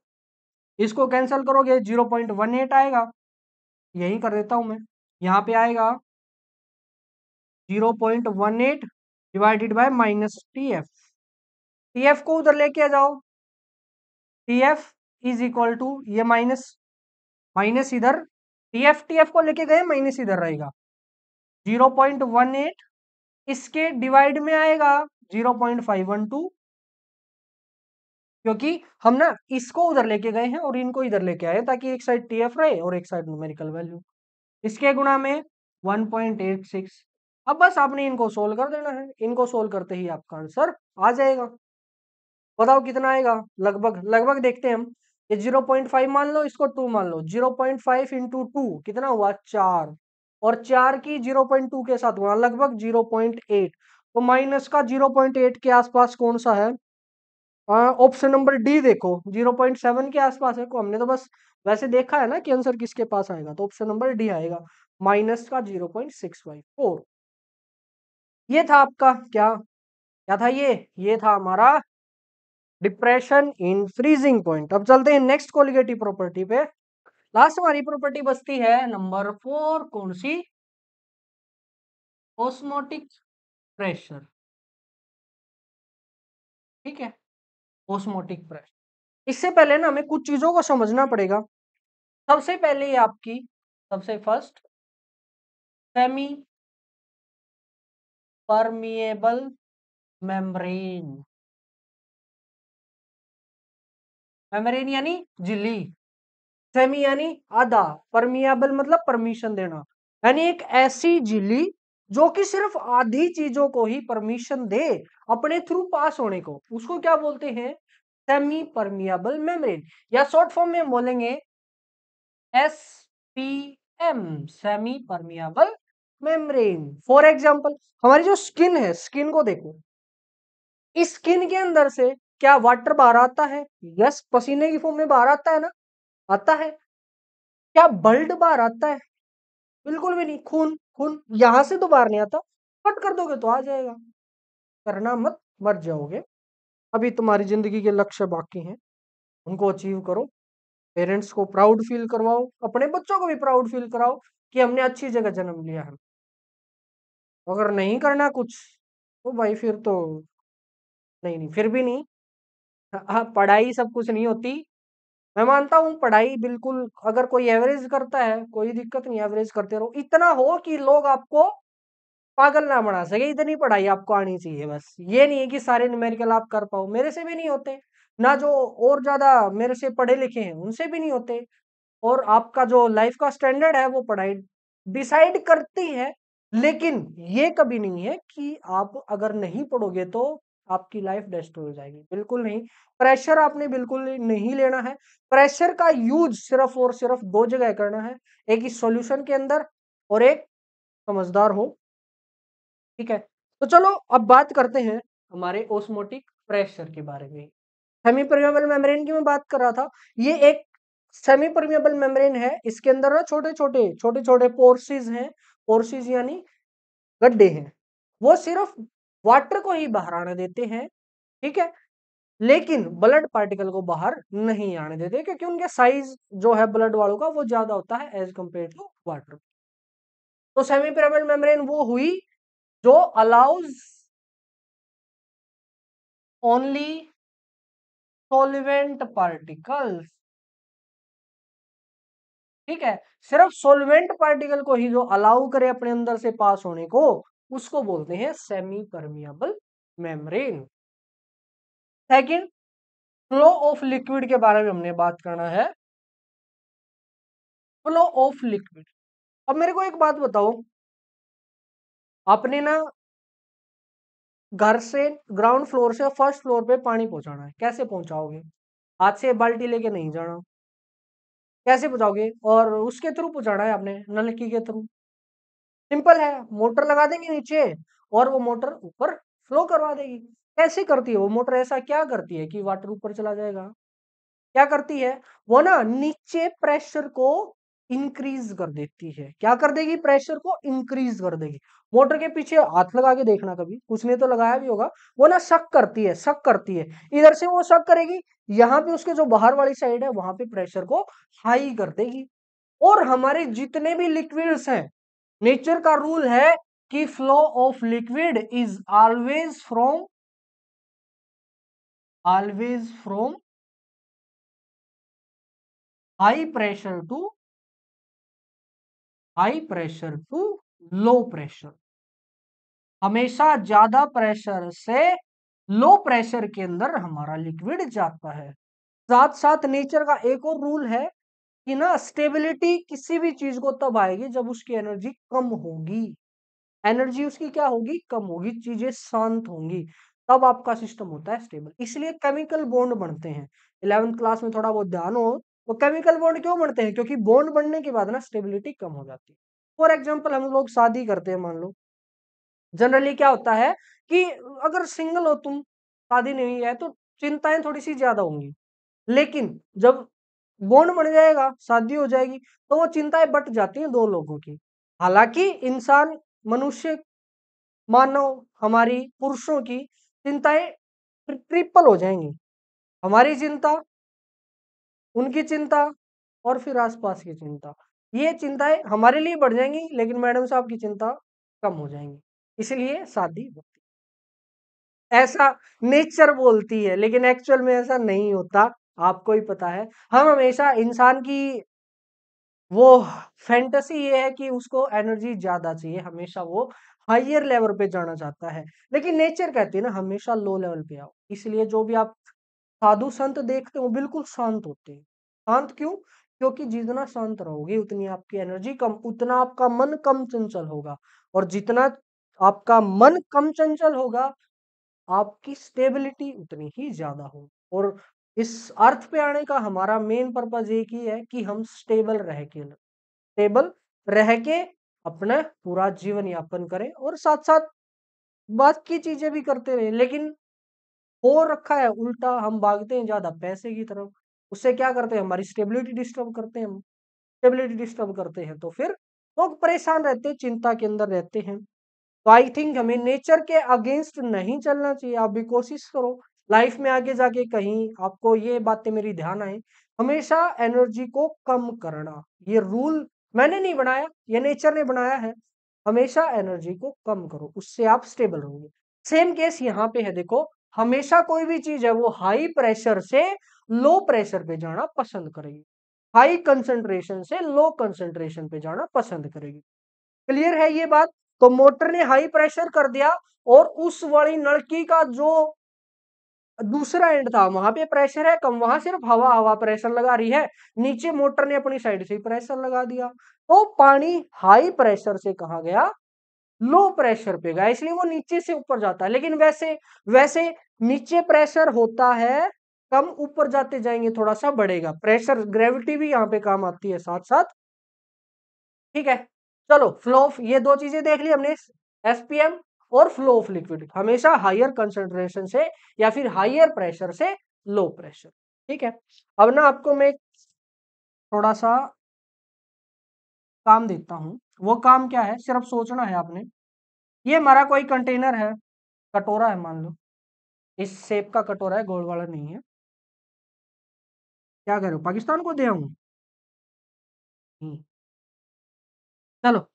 इसको कैंसिल करोगे 0.18 आएगा, यही कर देता हूं मैं, यहाँ पे आएगा 0.18 divided by minus T F. T F को उधर लेके आ जाओ, T F is equal to ये माइनस, माइनस इधर, टी एफ को लेके गए माइनस इधर रहेगा 0.18, इसके डिवाइड में आएगा 0.512, क्योंकि हम ना इसको उधर लेके गए हैं और इनको इधर लेके आए ताकि एक साइड टी एफ रहे और एक साइड न्यूमेरिकल वैल्यू। इसके गुणा में 1.86। अब बस आपने इनको सोल्व कर देना है, इनको सोल्व करते ही आपका आंसर आ जाएगा। बताओ कितना आएगा, लगभग लगभग देखते हैं हम। ये 0.5 मान लो, इसको 2 मान लो, 0.5 इंटू 2 कितना हुआ 4, और 4 की 0.2 के साथ वहां लगभग 0.8, तो माइनस का 0.8 के आसपास कौन सा है? ऑप्शन नंबर डी देखो 0.7 के आसपास है को, हमने तो बस वैसे देखा है ना कि आंसर किसके पास आएगा, तो ऑप्शन नंबर डी आएगा, माइनस का 0.654। ये था आपका क्या क्या था ये था हमारा डिप्रेशन इन फ्रीजिंग पॉइंट। अब चलते हैं नेक्स्ट कोलिगेटिव प्रॉपर्टी पे। लास्ट हमारी प्रॉपर्टी बचती है नंबर 4, कौन सी? Osmotic pressure. ठीक है, ऑस्मोटिक प्रेशर। इससे पहले ना हमें कुछ चीजों को समझना पड़ेगा। सबसे पहले ये आपकी सबसे first semi permeable membrane. Membrane यानी झिल्ली, सेमी यानी आधा, परमिएबल मतलब परमिशन देना, यानी एक ऐसी झिल्ली जो कि सिर्फ आधी चीजों को ही परमिशन दे अपने थ्रू पास होने को, उसको क्या बोलते हैं? सेमी परमिएबल मेम्ब्रेन, या शॉर्ट फॉर्म में बोलेंगे SPM, semi permeable membrane. For example हमारी जो स्किन है, स्किन को देखो, इस स्किन के अंदर से क्या वाटर बाहर आता है? यस, पसीने की फॉर्म में बाहर आता है ना, आता है। क्या ब्लड बाहर आता है? बिल्कुल भी नहीं। खून, खून यहां से तो बाहर नहीं आता, कट कर दोगे तो आ जाएगा। करना मत, मर जाओगे। अभी तुम्हारी जिंदगी के लक्ष्य बाकी हैं, उनको अचीव करो, पेरेंट्स को प्राउड फील करवाओ, अपने बच्चों को भी प्राउड फील कराओ कि हमने अच्छी जगह जन्म लिया है। अगर नहीं करना कुछ तो भाई फिर तो नहीं, नहीं फिर भी नहीं। हाँ, पढ़ाई सब कुछ नहीं होती। मैं मानता हूँ पढ़ाई बिल्कुल, अगर कोई एवरेज करता है कोई दिक्कत नहीं, एवरेज करते रहो, इतना हो कि लोग आपको पागल ना बना सके, इतनी पढ़ाई आपको आनी चाहिए बस। ये नहीं है कि सारे न्यूमेरिकल आप कर पाओ, मेरे से भी नहीं होते ना, जो और ज्यादा मेरे से पढ़े लिखे हैं उनसे भी नहीं होते। और आपका जो लाइफ का स्टैंडर्ड है वो पढ़ाई डिसाइड करती है, लेकिन ये कभी नहीं है कि आप अगर नहीं पढ़ोगे तो आपकी लाइफ डिस्ट्रॉय हो जाएगी, बिल्कुल नहीं। प्रेशर आपने बिल्कुल नहीं लेना है। प्रेशर का यूज सिर्फ और सिर्फ दो जगह करना है, एक इस सॉल्यूशन के अंदर और एक समझदार हो। ठीक है, तो चलो अब बात करते हैं हमारे ओस्मोटिक प्रेशर के बारे में। सेमी परमेबल मेम्ब्रेन की मैं बात कर रहा था, ये एक सेमी परमेबल मेम्ब्रेन है, इसके अंदर ना छोटे छोटे पोर्सिस हैं। पोर्सिस यानी गड्ढे हैं, वो सिर्फ वाटर को ही बाहर आने देते हैं। ठीक है, लेकिन ब्लड पार्टिकल को बाहर नहीं आने देते, क्योंकि उनके साइज जो है ब्लड वालों का वो ज्यादा होता है एज कंपेयर टू वाटर। तो सेमी परमेबल मेम्ब्रेन वो हुई जो अलाउज ओनली सॉल्वेंट पार्टिकल्स। ठीक है, सिर्फ सॉल्वेंट पार्टिकल को ही जो अलाउ करे अपने अंदर से पास होने को, उसको बोलते हैं semi permeable membrane. Second, flow of liquid के बारे में हमने बात करना है। Flow of liquid. अब मेरे को एक बात बताओ, आपने ना घर से ग्राउंड फ्लोर से फर्स्ट फ्लोर पे पानी पहुंचाना है, कैसे पहुंचाओगे? हाथ से बाल्टी लेके नहीं जाना, कैसे पहुंचाओगे? और उसके थ्रू पहुंचाना है आपने, नलकी के थ्रू। सिंपल है, मोटर लगा देंगे नीचे और वो मोटर ऊपर फ्लो करवा देगी। कैसे करती है वो मोटर? ऐसा क्या करती है कि वाटर ऊपर चला जाएगा? क्या करती है वो ना, नीचे प्रेशर को इंक्रीज कर देती है। क्या कर देगी? प्रेशर को इंक्रीज कर देगी। मोटर के पीछे हाथ लगा के देखना, कभी कुछ ने तो लगाया भी होगा। वो ना शक करती है, शक करती है, इधर से वो शक करेगी, यहाँ पे उसके जो बाहर वाली साइड है वहां पे प्रेशर को हाई कर देगी। और हमारे जितने भी लिक्विड्स हैं, नेचर का रूल है कि flow of liquid is always from high pressure to low pressure. हमेशा ज्यादा प्रेशर से लो प्रेशर के अंदर हमारा लिक्विड जाता है। साथ साथ नेचर का एक और रूल है कि ना, स्टेबिलिटी किसी भी चीज को तब आएगी जब उसकी एनर्जी कम होगी। एनर्जी उसकी क्या होगी? कम होगी, चीजें शांत होंगी, तब आपका सिस्टम होता है स्टेबल। इसलिए केमिकल बॉन्ड बनते हैं। 11th क्लास में थोड़ा बहुत ध्यान हो, तो केमिकल बॉन्ड क्यों बनते हैं? क्योंकि बॉन्ड बनने के बाद ना स्टेबिलिटी कम हो जाती है। फॉर एग्जाम्पल हम लोग शादी करते हैं, मान लो जनरली क्या होता है कि अगर सिंगल हो तुम, शादी नहीं है, तो चिंताएं थोड़ी सी ज्यादा होंगी। लेकिन जब बॉन्ड बन जाएगा, शादी हो जाएगी, तो वो चिंताएं बट जाती हैं दो लोगों की। हालांकि इंसान, मनुष्य, मानव, हमारी पुरुषों की चिंताएं ट्रिपल हो जाएंगी। हमारी चिंता, उनकी चिंता, और फिर आसपास की चिंता। ये चिंताएं हमारे लिए बढ़ जाएंगी, लेकिन मैडम साहब की चिंता कम हो जाएंगी। इसलिए शादी होती है। ऐसा नेचर बोलती है, लेकिन एक्चुअल में ऐसा नहीं होता। आपको ही पता है। हम हमेशा इंसान की वो फैंटेसी ये है कि उसको एनर्जी ज्यादा चाहिए, हमेशा वो हायर लेवल पे जाना चाहता है। लेकिन नेचर कहती है ना, हमेशा लो लेवल पे आओ। इसलिए जो भी आप साधु संत देखते हो बिल्कुल शांत होते हैं। शांत क्यों? क्योंकि जितना शांत रहोगे उतनी आपकी एनर्जी कम, उतना आपका मन कम चंचल होगा। और जितना आपका मन कम चंचल होगा, आपकी स्टेबिलिटी उतनी ही ज्यादा होगी। और इस अर्थ पे आने का हमारा मेन पर्पज एक ही है कि हम स्टेबल रह के अपना पूरा जीवन यापन करें, और साथ साथ बाकी चीजें भी करते रहे। लेकिन हो रखा है उल्टा, हम भागते हैं ज्यादा पैसे की तरफ। उससे क्या करते हैं, हमारी स्टेबिलिटी डिस्टर्ब करते हैं। हम स्टेबिलिटी डिस्टर्ब करते हैं तो फिर लोग परेशान रहते हैं, चिंता के अंदर रहते हैं। तो आई थिंक हमें नेचर के अगेंस्ट नहीं चलना चाहिए। आप भी कोशिश करो लाइफ में आगे जाके कहीं आपको ये बातें मेरी ध्यान आए। हमेशा एनर्जी को कम करना, ये रूल मैंने नहीं बनाया, ये नेचर ने बनाया है। हमेशा एनर्जी को कम करो, उससे आप स्टेबल रहोगे। सेम केस यहाँ पे है, देखो हमेशा कोई भी चीज है वो हाई प्रेशर से लो प्रेशर पे जाना पसंद करेगी, हाई कंसंट्रेशन से लो कंसंट्रेशन पे जाना पसंद करेगी। क्लियर है ये बात? तो मोटर ने हाई प्रेशर कर दिया, और उस वाली नलकी का जो दूसरा एंड था वहां पे प्रेशर है कम, वहां सिर्फ हवा हवा प्रेशर लगा रही है। नीचे मोटर ने अपनी साइड से प्रेशर लगा दिया, तो पानी हाई प्रेशर से कहा गया लो प्रेशर पे गया, इसलिए वो नीचे से ऊपर जाता है। लेकिन वैसे वैसे नीचे प्रेशर होता है कम, ऊपर जाते जाएंगे थोड़ा सा बढ़ेगा प्रेशर। ग्रेविटी भी यहाँ पे काम आती है साथ साथ। ठीक है, चलो फ्लो ऑफ, ये दो चीजें देख ली हमने, एसपीएम और फ्लो ऑफ लिक्विड, हमेशा हायर कंसंट्रेशन से या फिर हायर प्रेशर से लो प्रेशर। ठीक है, अब ना आपको मैं थोड़ा सा काम देता हूं। वो काम क्या है, सिर्फ सोचना है आपने। ये हमारा कोई कंटेनर है, कटोरा है मान लो, इस शेप का कटोरा है, गोल वाला नहीं है। क्या कह रहे हो, पाकिस्तान को दे आऊं? चलो,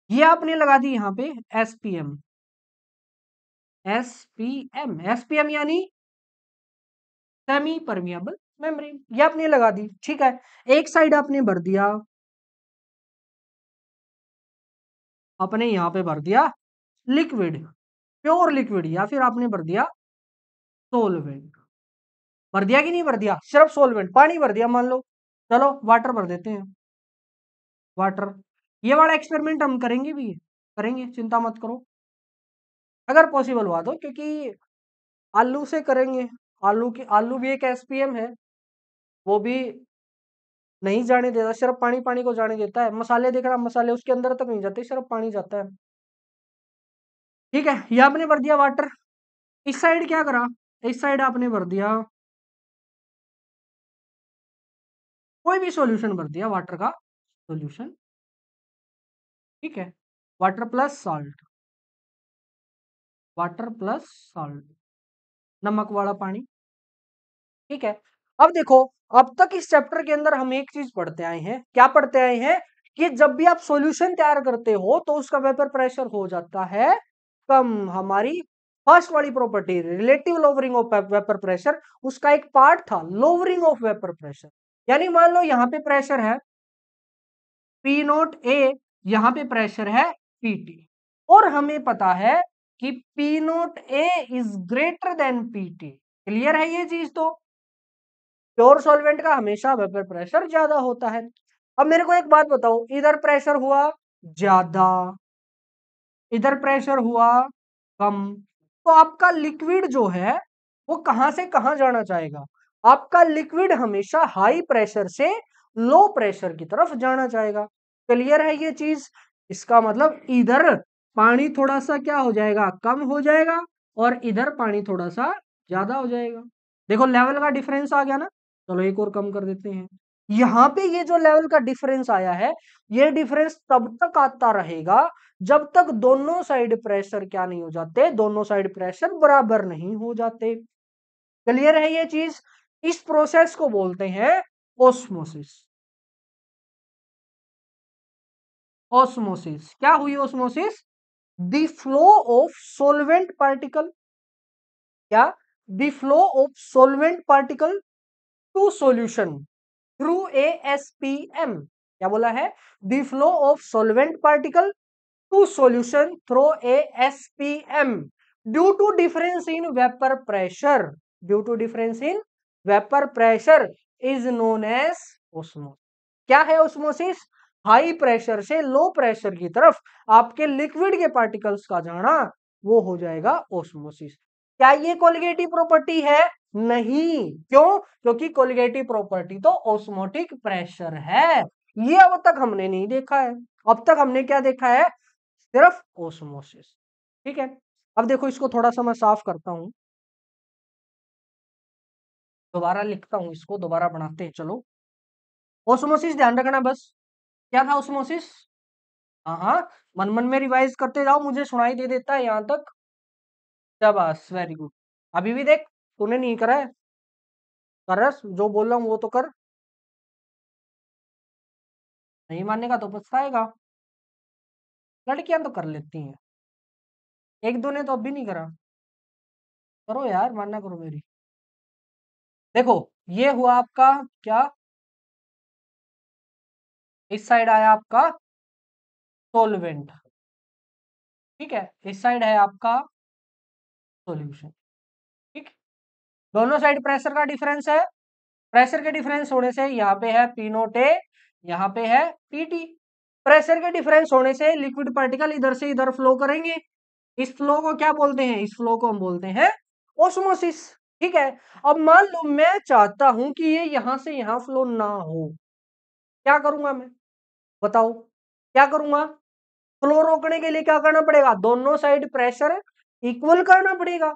ये आपने लगा दी यहाँ पे एसपीएम। एसपीएम यानी सेमी परमिएबल मेम्ब्रेन, ये आपने लगा दी। ठीक है, एक साइड आपने भर दिया, आपने यहाँ पे भर दिया लिक्विड, प्योर लिक्विड, या फिर आपने भर दिया सोलवेंट। भर दिया कि नहीं भर दिया, सिर्फ सोलवेंट पानी भर दिया मान लो। चलो वाटर भर देते हैं, वाटर। ये वाला एक्सपेरिमेंट हम करेंगे भी, करेंगे, चिंता मत करो, अगर पॉसिबल हुआ तो। क्योंकि आलू से करेंगे, आलू भी एक एसपीएम है, वो भी नहीं जाने देता, सिर्फ पानी पानी को जाने देता है। मसाले देख रहा, मसाले उसके अंदर तक नहीं जाते, सिर्फ पानी जाता है। ठीक है, ये आपने भर दिया वाटर। इस साइड क्या करा, इस साइड आपने भर दिया कोई भी सॉल्यूशन, भर दिया वाटर का सॉल्यूशन। ठीक है, water plus salt, water plus salt, नमक वाला पानी। ठीक है, अब देखो, अब तक इस चैप्टर के अंदर हम एक चीज पढ़ते आए हैं, क्या पढ़ते आए हैं, कि जब भी आप सॉल्यूशन तैयार करते हो तो उसका वेपर प्रेशर हो जाता है कम। हमारी फर्स्ट वाली property relative lowering of vapour pressure, उसका एक पार्ट था लोवरिंग ऑफ वेपर प्रेशर। यानी मान लो यहाँ पे प्रेशर है पी नोट ए, यहाँ पे प्रेशर है पीटी, और हमें पता है कि P note A is greater than PT. Clear है ये चीज? तो प्योर सॉल्वेंट का हमेशा वेपर प्रेशर ज्यादा होता है। अब मेरे को एक बात बताओ, इधर प्रेशर हुआ ज्यादा, इधर प्रेशर हुआ कम, तो आपका लिक्विड जो है वो कहां से कहां जाना चाहेगा? आपका लिक्विड हमेशा हाई प्रेशर से लो प्रेशर की तरफ जाना चाहेगा। क्लियर है ये चीज? इसका मतलब इधर पानी थोड़ा सा क्या हो जाएगा, कम हो जाएगा, और इधर पानी थोड़ा सा ज्यादा हो जाएगा। देखो लेवल का डिफरेंस आ गया ना। चलो एक और कम कर देते हैं। यहाँ पे ये जो लेवल का डिफरेंस आया है, ये डिफरेंस तब तक आता रहेगा जब तक दोनों साइड प्रेशर क्या नहीं हो जाते, दोनों साइड प्रेशर बराबर नहीं हो जाते। क्लियर है ये चीज? इस प्रोसेस को बोलते हैं ओस्मोसिस। ओस्मोसिस क्या हुई? Osmosis the flow of solvent particle, क्या? The flow of solvent particle to solution through ASPM. क्या बोला है? The flow of solvent particle to solution through ASPM due to difference in vapour pressure, due to difference in vapour pressure is known as osmosis. क्या है ओस्मोसिस? हाई प्रेशर से लो प्रेशर की तरफ आपके लिक्विड के पार्टिकल्स का जाना, वो हो जाएगा ओस्मोसिस। क्या ये कोलिगेटिव प्रॉपर्टी है? नहीं। क्यों? क्योंकि कोलिगेटिव प्रॉपर्टी तो ओस्मोटिक प्रेशर है। ये अब तक हमने नहीं देखा है। अब तक हमने क्या देखा है? सिर्फ ओस्मोसिस। ठीक है, अब देखो इसको थोड़ा सा मैं साफ करता हूं, दोबारा लिखता हूं, इसको दोबारा बनाते हैं। चलो, ओस्मोसिस ध्यान रखना बस। क्या था ओस्मोसिस? हाँ हाँ, मन मन में रिवाइज करते जाओ, मुझे सुनाई दे देता है यहां तक। शाबाश, वेरी गुड। अभी भी देख, तूने नहीं करा है, कर रहा है, जो बोल रहा हूँ वो तो कर। नहीं मानने का तो पछताएगा। लड़कियां तो कर लेती हैं, एक दो ने तो अभी नहीं करा। करो यार, मानना करो मेरी। देखो, ये हुआ आपका क्या, इस साइड आया आपका सोलवेंट, ठीक है, इस साइड है आपका सॉल्यूशन। ठीक, दोनों साइड प्रेशर का डिफरेंस है। प्रेशर के डिफरेंस होने से यहाँ पे है पी नोट ए, यहाँ पे है पीटी। प्रेशर के डिफरेंस होने से लिक्विड पार्टिकल इधर से इधर फ्लो करेंगे। इस फ्लो को क्या बोलते हैं? इस फ्लो को हम बोलते हैं ओस्मोसिस। ठीक है, अब मान लो मैं चाहता हूं कि ये यहां से यहां फ्लो ना हो, क्या करूंगा मैं? बताओ, क्या करूंगा? फ्लो रोकने के लिए क्या करना पड़ेगा? दोनों साइड प्रेशर इक्वल करना पड़ेगा,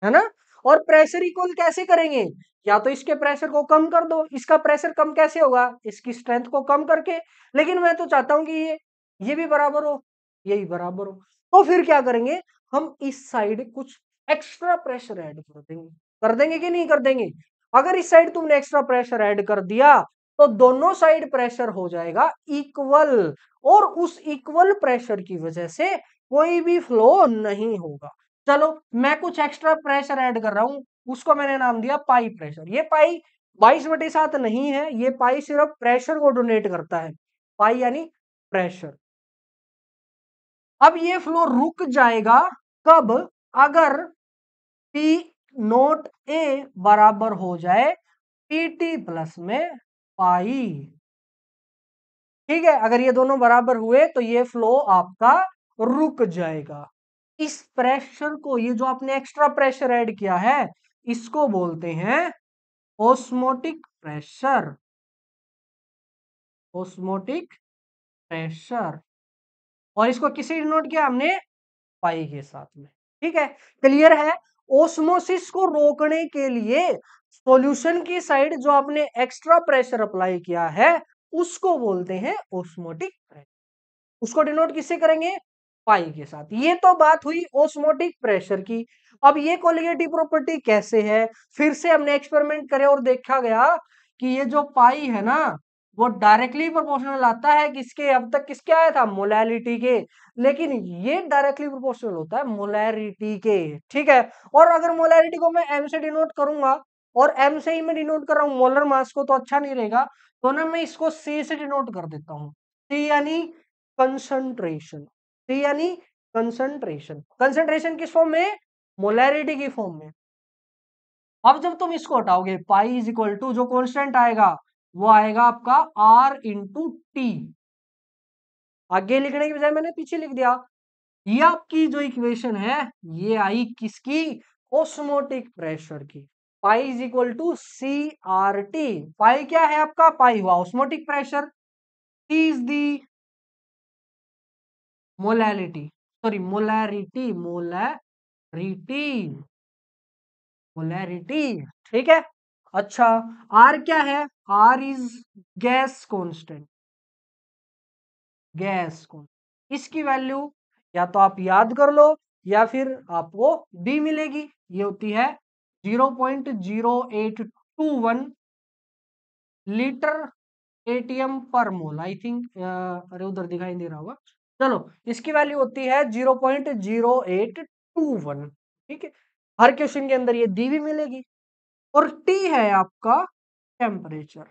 है ना? और प्रेशर इक्वल कैसे करेंगे? या तो इसके प्रेशर को कम कर दो। इसका प्रेशर कम कैसे होगा? इसकी स्ट्रेंथ को कम करके। लेकिन मैं तो चाहता हूं कि ये भी बराबर हो, यही बराबर हो। तो फिर क्या करेंगे? हम इस साइड कुछ एक्स्ट्रा प्रेशर ऐड कर देंगे। कर देंगे कि नहीं कर देंगे? अगर इस साइड तुमने एक्स्ट्रा प्रेशर ऐड कर दिया तो दोनों साइड प्रेशर हो जाएगा इक्वल, और उस इक्वल प्रेशर की वजह से कोई भी फ्लो नहीं होगा। चलो, मैं कुछ एक्स्ट्रा प्रेशर ऐड कर रहा हूं, उसको मैंने नाम दिया पाई प्रेशर। ये पाई 22/7 नहीं है, ये पाई सिर्फ प्रेशर को डोनेट करता है। पाई यानी प्रेशर। अब ये फ्लो रुक जाएगा कब? अगर पी नोट ए बराबर हो जाए पीटी प्लस में पाई। ठीक है, अगर ये दोनों बराबर हुए तो ये फ्लो आपका रुक जाएगा। इस प्रेशर को, ये जो आपने एक्स्ट्रा प्रेशर ऐड किया है, इसको बोलते हैं ओस्मोटिक प्रेशर। ओस्मोटिक प्रेशर, और इसको किसे डिनोट किया हमने? पाई के साथ में। ठीक है, क्लियर है? ओस्मोसिस को रोकने के लिए सॉल्यूशन की साइड जो आपने एक्स्ट्रा प्रेशर अप्लाई किया है, उसको बोलते हैं ओस्मोटिक प्रेशर। उसको डिनोट किससे करेंगे? पाई के साथ। ये तो बात हुई ओस्मोटिक प्रेशर की। अब ये कोलिगेटिव प्रॉपर्टी कैसे है? फिर से हमने एक्सपेरिमेंट करे और देखा गया कि ये जो पाई है ना, वो डायरेक्टली प्रोपोर्शनल आता है किसके? अब तक किसके आया था? मोलैरिटी के। लेकिन ये डायरेक्टली प्रोपोर्शनल होता है मोलैरिटी के। ठीक है, और अगर मोलैरिटी को मैं एम से डिनोट करूंगा, और एम से ही मैं डिनोट कर रहा हूं मोलर मास को, तो अच्छा नहीं रहेगा, तो ना मैं इसको सी से डिनोट कर देता हूं। सी यानी कंसंट्रेशन। सी यानी कंसंट्रेशन। कंसंट्रेशन किस फॉर्म में? मोलैरिटी की फॉर्म में। अब जब तुम इसको हटाओगे, पाई इज इक्वल टू जो कांस्टेंट आएगा वो आएगा आपका आर इंटू टी। आगे लिखने की बजाय मैंने पीछे लिख दिया। ये आपकी जो इक्वेशन है, ये आई किसकी? ओस्मोटिक प्रेशर की। Pi is equal to C R T. Pi क्या है आपका? पाई हुआ osmotic pressure, is the molality, sorry molarity, molarity, molarity, ठीक है। अच्छा, आर क्या है? R is gas constant, gas constant. इसकी वैल्यू या तो आप याद कर लो या फिर आपको डी मिलेगी। ये होती है 0.0821 लीटर एटीएम पर मोल, आई थिंक। अरे उधर दिखाई दे रहा होगा। चलो, इसकी वैल्यू होती है 0.0821, ठीक है। हर क्वेश्चन के अंदर ये दी भी मिलेगी। और टी है आपका टेम्परेचर,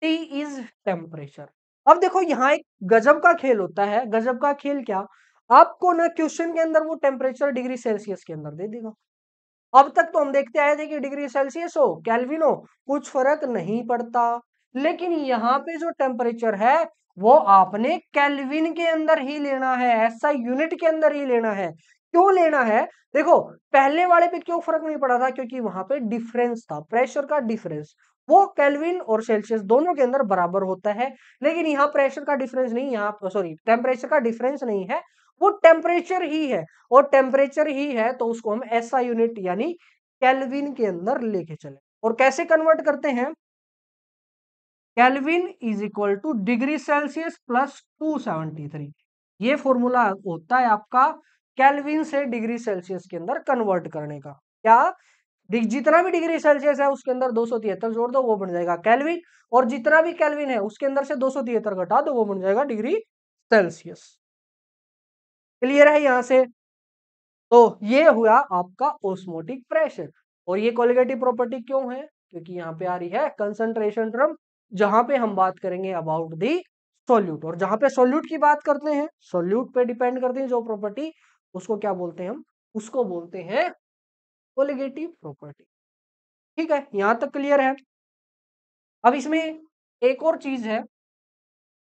टी इज टेम्परेचर। अब देखो यहाँ एक गजब का खेल होता है। गजब का खेल क्या? आपको ना क्वेश्चन के अंदर वो टेम्परेचर डिग्री सेल्सियस के अंदर दे देगा। अब तक तो हम देखते आए थे कि डिग्री सेल्सियस हो केल्विन हो कुछ फर्क नहीं पड़ता, लेकिन यहाँ पे जो टेम्परेचर है वो आपने केल्विन के अंदर ही लेना है, ऐसा यूनिट के अंदर ही लेना है। क्यों लेना है? देखो, पहले वाले पे क्यों फर्क नहीं पड़ा था? क्योंकि वहां पे डिफरेंस था, प्रेशर का डिफरेंस, वो केल्विन और सेल्सियस दोनों के अंदर बराबर होता है। लेकिन यहाँ प्रेशर का डिफरेंस नहीं, यहाँ सॉरी टेम्परेचर का डिफरेंस नहीं है, वो टेम्परेचर ही है। और टेम्परेचर ही है तो उसको हम ऐसा यूनिट यानी केल्विन के अंदर लेके चले। और कैसे कन्वर्ट करते हैं? Kelvin is equal two degree Celsius plus 273। ये फॉर्मूला होता है आपका केल्विन से डिग्री सेल्सियस के अंदर कन्वर्ट करने का। क्या? जितना भी डिग्री सेल्सियस है उसके अंदर 273 जोड़ दो, वो बन जाएगा केल्विन। और जितना भी केल्विन है उसके अंदर से 273 घटा दो, वो बन जाएगा डिग्री सेल्सियस। क्लियर है यहां से? तो ये हुआ आपका ऑस्मोटिक प्रेशर। और ये कोलिगेटिव प्रॉपर्टी क्यों है? क्योंकि यहाँ पे आ रही है कंसंट्रेशन टर्म, जहां पे हम बात करेंगे अबाउट दी सोल्यूट। और जहां पे सोल्यूट की बात करते हैं, सोल्यूट पे डिपेंड करती है जो प्रॉपर्टी, उसको क्या बोलते हैं हम? उसको बोलते हैं कोलिगेटिव प्रॉपर्टी। ठीक है, यहां तक क्लियर है? अब इसमें एक और चीज है।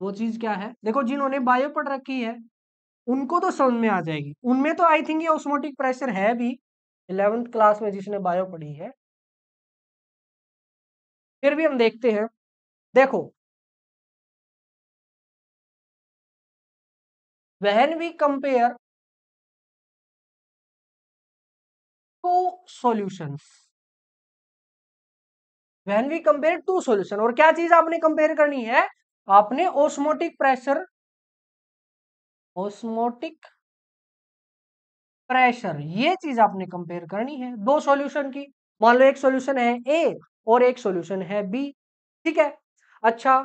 वो चीज क्या है? देखो, जिन्होंने बायो पढ़ रखी है उनको तो समझ में आ जाएगी। उनमें तो आई थिंक ये ऑस्मोटिक प्रेशर है भी, 11th क्लास में जिसने बायो पढ़ी है। फिर भी हम देखते हैं। देखो, when we compare two solutions, when we compare two solution, और क्या चीज आपने कंपेयर करनी है? आपने ऑस्मोटिक प्रेशर, ऑस्मोटिक प्रेशर, ये चीज आपने कंपेयर करनी है दो सॉल्यूशन की। मान लो एक सॉल्यूशन है ए और एक सॉल्यूशन है बी, ठीक है। अच्छा,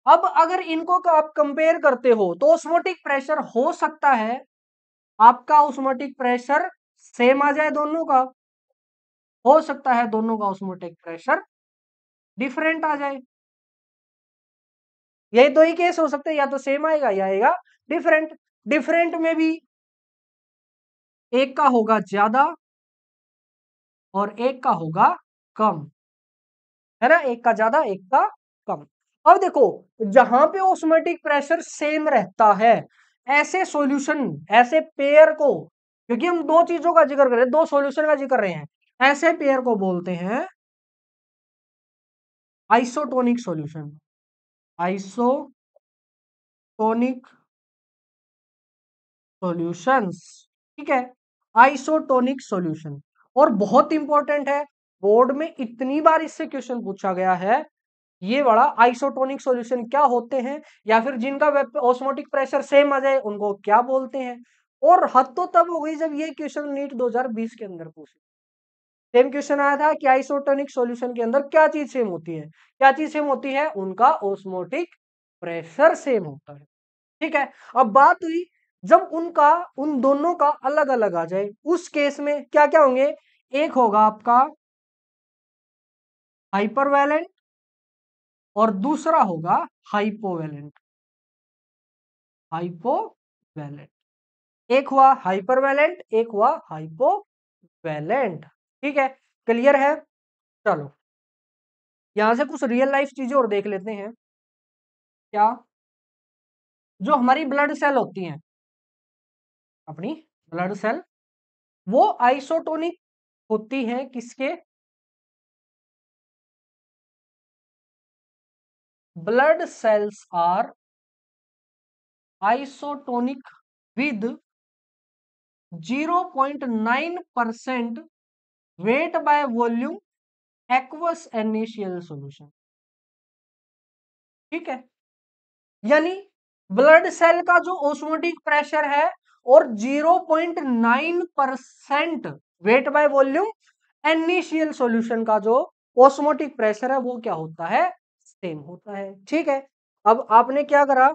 अब अगर इनको का आप कंपेयर करते हो तो ऑस्मोटिक प्रेशर हो सकता है आपका ऑस्मोटिक प्रेशर सेम आ जाए दोनों का, हो सकता है दोनों का ऑस्मोटिक प्रेशर डिफरेंट आ जाए। यही दो ही केस हो सकते हैं, या तो सेम आएगा या आएगा डिफरेंट। डिफरेंट में भी एक का होगा ज्यादा और एक का होगा कम, है ना? एक का ज्यादा एक का कम। अब देखो, जहां पे ऑस्मोटिक प्रेशर सेम रहता है, ऐसे सॉल्यूशन, ऐसे पेयर को, क्योंकि हम दो चीजों का जिक्र कर रहे हैं, दो सॉल्यूशन का जिक्र कर रहे हैं, ऐसे पेयर को बोलते हैं आइसोटोनिक सॉल्यूशन। आइसोटोनिक सॉल्यूशंस, ठीक है, आइसोटोनिक सॉल्यूशन। और बहुत इंपॉर्टेंट है, बोर्ड में इतनी बार इससे क्वेश्चन पूछा गया है, ये बड़ा आइसोटोनिक सॉल्यूशन क्या होते हैं, या फिर जिनका ऑस्मोटिक प्रेशर सेम आ जाए उनको क्या बोलते हैं। और हद तो तब हो गई जब ये क्वेश्चन नीट 2020 के अंदर पूछे। सेम क्वेश्चन आया था कि आइसोटोनिक सॉल्यूशन के अंदर क्या चीज सेम होती है? क्या चीज सेम होती है? उनका ऑस्मोटिक प्रेशर सेम होता है। ठीक है। अब बात हुई जब उनका, उन दोनों का अलग अलग आ जाए, उस केस में क्या क्या होंगे? एक होगा आपका हाइपरवैलेंट और दूसरा होगा हाइपोवैलेंट। हाइपोवैलेंट, एक हुआ हाइपरवैलेंट, एक हुआ हाइपोवैलेंट। ठीक है, क्लियर है? चलो, यहां से कुछ रियल लाइफ चीजें और देख लेते हैं। क्या? जो हमारी ब्लड सेल होती हैं, अपनी ब्लड सेल, वो आइसोटोनिक होती हैं किसके? blood cells are isotonic with 0.9% weight by volume aqueous initial solution। ठीक है, यानी ब्लड सेल का जो ओस्मोटिक प्रेशर है और 0.9% weight by volume initial solution का जो ओस्मोटिक प्रेशर है वो क्या होता है, सेम होता है। ठीक है, अब आपने क्या करा,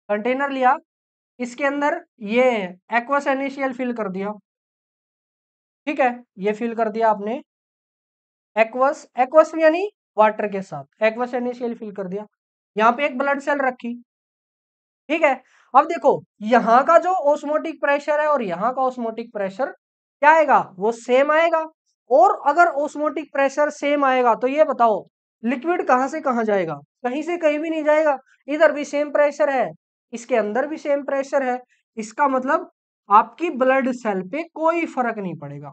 कंटेनर लिया, इसके अंदर ये एक्वस इनिशियल फिल कर दिया। ठीक है, ये फिल कर दिया आपने एक्वस, एक्वस यानी वाटर के साथ, एक्वस इनिशियल फिल कर दिया। यहाँ पे एक ब्लड सेल रखी। ठीक है, अब देखो यहां का जो ओस्मोटिक प्रेशर है और यहाँ का ओस्मोटिक प्रेशर क्या आएगा, वो सेम आएगा। और अगर ओस्मोटिक प्रेशर सेम आएगा तो ये बताओ लिक्विड कहां से कहां जाएगा, कहीं से कहीं भी नहीं जाएगा। इधर भी सेम प्रेशर है, इसके अंदर भी सेम प्रेशर है, इसका मतलब आपकी ब्लड सेल पे कोई फर्क नहीं पड़ेगा।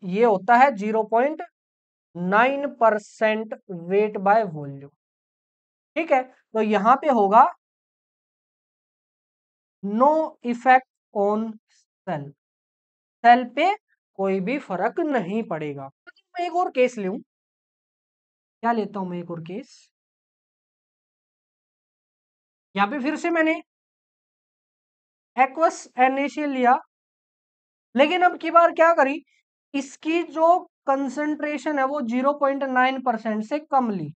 ये होता है 0.9% वेट बाय वॉल्यूम। ठीक है, तो यहां पे होगा no effect on cell, cell पे कोई भी फर्क नहीं पड़ेगा। मैं एक और केस लूं, क्या लेता हूं मैं एक और केस, यहाँ पे फिर से मैंने एक्वस एनेशियल लिया, लेकिन अब की बार क्या करी, इसकी जो कंसंट्रेशन है वो 0.9% से कम ली।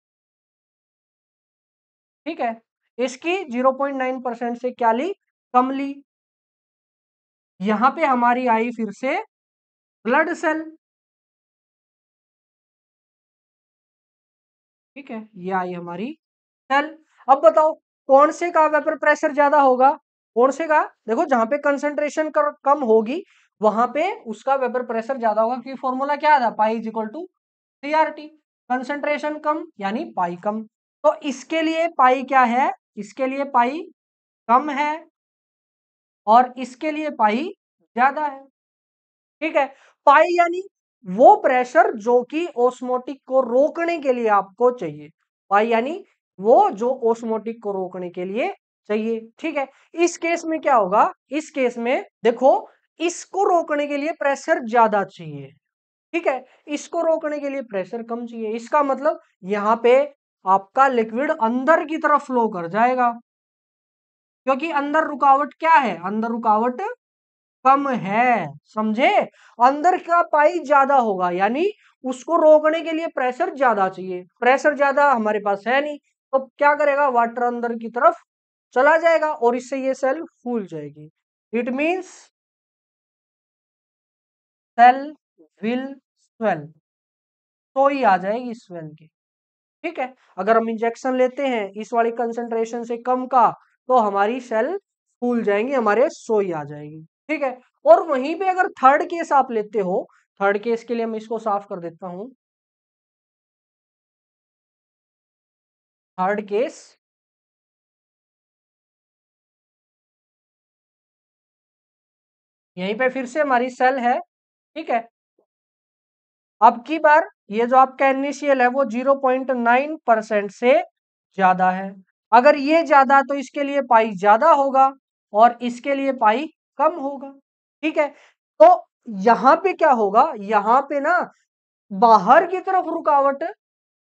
ठीक है, इसकी 0.9% से क्या ली, कम ली। यहां पे हमारी आई फिर से ब्लड सेल। ठीक है, ये आई हमारी सेल। अब बताओ कौन से का वेपर प्रेशर ज्यादा होगा, कौन से का, देखो जहां पे कंसंट्रेशन कम होगी वहां पे उसका वेपर प्रेशर ज्यादा होगा, क्योंकि फॉर्मूला क्या था, pi is equal to CRT. Concentration कम यानी पाई कम, तो इसके लिए पाई क्या है, इसके लिए पाई कम है और इसके लिए पाई ज्यादा है। ठीक है, पाई यानी वो प्रेशर जो कि ओस्मोटिक को रोकने के लिए आपको चाहिए, पाई यानी वो जो ओस्मोटिक को रोकने के लिए चाहिए। ठीक है, इस केस में क्या होगा, इस केस में देखो इसको रोकने के लिए प्रेशर ज्यादा चाहिए। ठीक है, इसको रोकने के लिए प्रेशर कम चाहिए, इसका मतलब यहां पे आपका लिक्विड अंदर की तरफ फ्लो कर जाएगा, क्योंकि अंदर रुकावट क्या है, अंदर रुकावट कम है। समझे, अंदर का पाई ज्यादा होगा यानी उसको रोकने के लिए प्रेशर ज्यादा चाहिए, प्रेशर ज्यादा हमारे पास है नहीं, तो क्या करेगा, वाटर अंदर की तरफ चला जाएगा और इससे ये सेल फूल जाएगी। It means cell will swell, तो ही आ जाएगी स्वेल की। ठीक है, अगर हम इंजेक्शन लेते हैं इस वाली कंसंट्रेशन से कम का तो हमारी सेल फूल जाएंगी, हमारे सोई आ जाएगी। ठीक है, और वहीं पे अगर थर्ड केस आप लेते हो, थर्ड केस के लिए मैं इसको साफ कर देता हूं। थर्ड केस, यहीं पे फिर से हमारी सेल है। ठीक है, अब की बार ये जो आपका इनिशियल है वो 0.9% से ज्यादा है। अगर ये ज्यादा तो इसके लिए पाई ज्यादा होगा और इसके लिए पाई कम होगा। ठीक है, तो यहां पे क्या होगा, यहां पे ना बाहर की तरफ रुकावट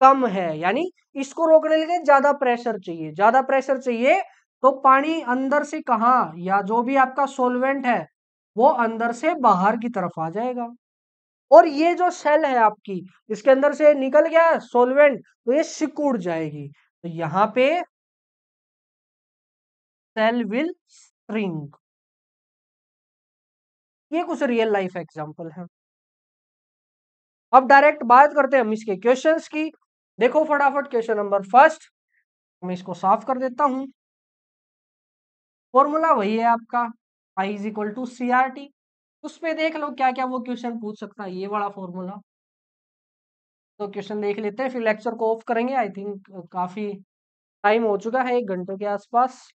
कम है, यानी इसको रोकने के लिए ज्यादा प्रेशर चाहिए, ज्यादा प्रेशर चाहिए, तो पानी अंदर से कहा या जो भी आपका सोलवेंट है वो अंदर से बाहर की तरफ आ जाएगा। और ये जो सेल है आपकी, इसके अंदर से निकल गया सोलवेंट तो ये सिकुड़ जाएगी, तो यहां पे सेल विल श्रिंक। ये कुछ रियल लाइफ एग्जांपल है। अब डायरेक्ट बात करते हैं हम इसके क्वेश्चंस की। देखो फटाफट क्वेश्चन नंबर फर्स्ट, मैं इसको साफ कर देता हूं। फॉर्मूला वही है आपका, I is equal to C R T. उस पे देख लो क्या क्या वो क्वेश्चन पूछ सकता है, ये वाला फॉर्मूला। तो क्वेश्चन देख लेते हैं फिर लेक्चर को ऑफ करेंगे। आई थिंक काफी टाइम हो चुका है, 1 घंटे के आसपास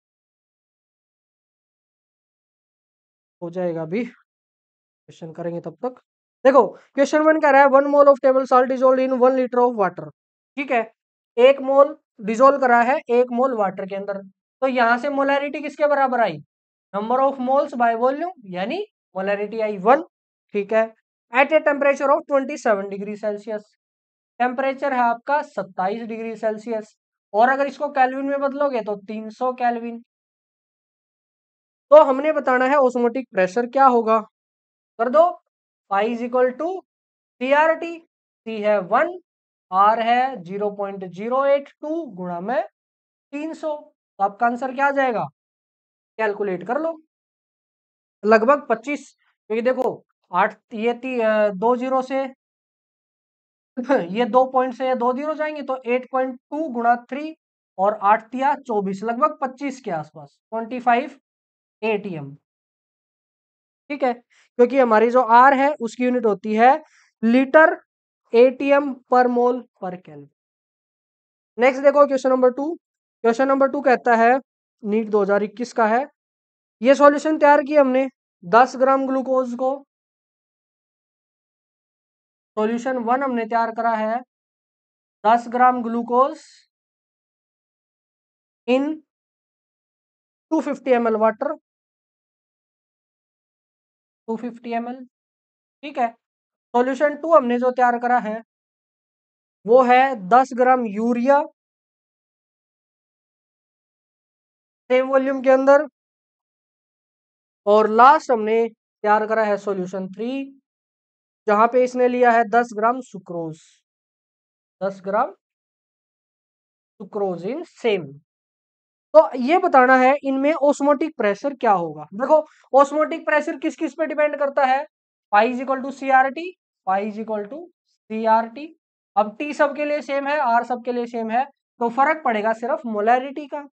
हो जाएगा अभी, क्वेश्चन करेंगे तब तक। देखो क्वेश्चन 1 कह रहा है 1 mole of table salt dissolved in 1 litre of water. ठीक है, 1 मोल डिसॉल्व करा है 1 मोल वाटर के अंदर, तो यहां से मोलैरिटी किसके बराबर आई, number of moles by volume, यानी मोलैरिटी आई 1। ठीक है, at a temperature of 27 degree Celsius, temperature है आपका 27 डिग्री सेल्सियस, और अगर इसको केल्विन में बदलोगे तो 300 केल्विन। तो हमने बताना है ऑस्मोटिक प्रेशर क्या होगा, कर दो, phi is equal to C R T, C है 1, आर है 0.082 गुणा में 300, तो आपका आंसर क्या आ जाएगा, कैलकुलेट कर लो, लगभग 25, क्योंकि देखो 8 ये 2 जीरो से ये 2 पॉइंट से ये 2 जीरो जाएंगे तो 8.2 गुणा 3 और 8 तिया 24, लगभग 25 के आसपास 25 एटीएम। ठीक है, क्योंकि हमारी जो आर है उसकी यूनिट होती है लीटर एटीएम पर मोल पर केल्विन। नेक्स्ट देखो क्वेश्चन नंबर 2, क्वेश्चन नंबर 2 कहता है नीट 2021 का है, ये सॉल्यूशन तैयार किया हमने 10 ग्राम ग्लूकोज को, सॉल्यूशन 1 हमने तैयार करा है 10 gram glucose in 250 ml water, 250 ml। ठीक है, सॉल्यूशन 2 हमने जो तैयार करा है वो है 10 ग्राम यूरिया सेम वॉल्यूम के अंदर, और लास्ट हमने तैयार करा है सॉल्यूशन 3 जहां पे इसने लिया है 10 gram sucrose, 10 gram sucrose in same. तो ये बताना है इनमें ऑस्मोटिक प्रेशर क्या होगा। देखो ऑस्मोटिक प्रेशर किस किस पे डिपेंड करता है, pi is equal to C R T, pi is equal to C R T. अब टी सबके लिए सेम है, आर सबके लिए सेम है, तो फर्क पड़ेगा सिर्फ मोलैरिटी का।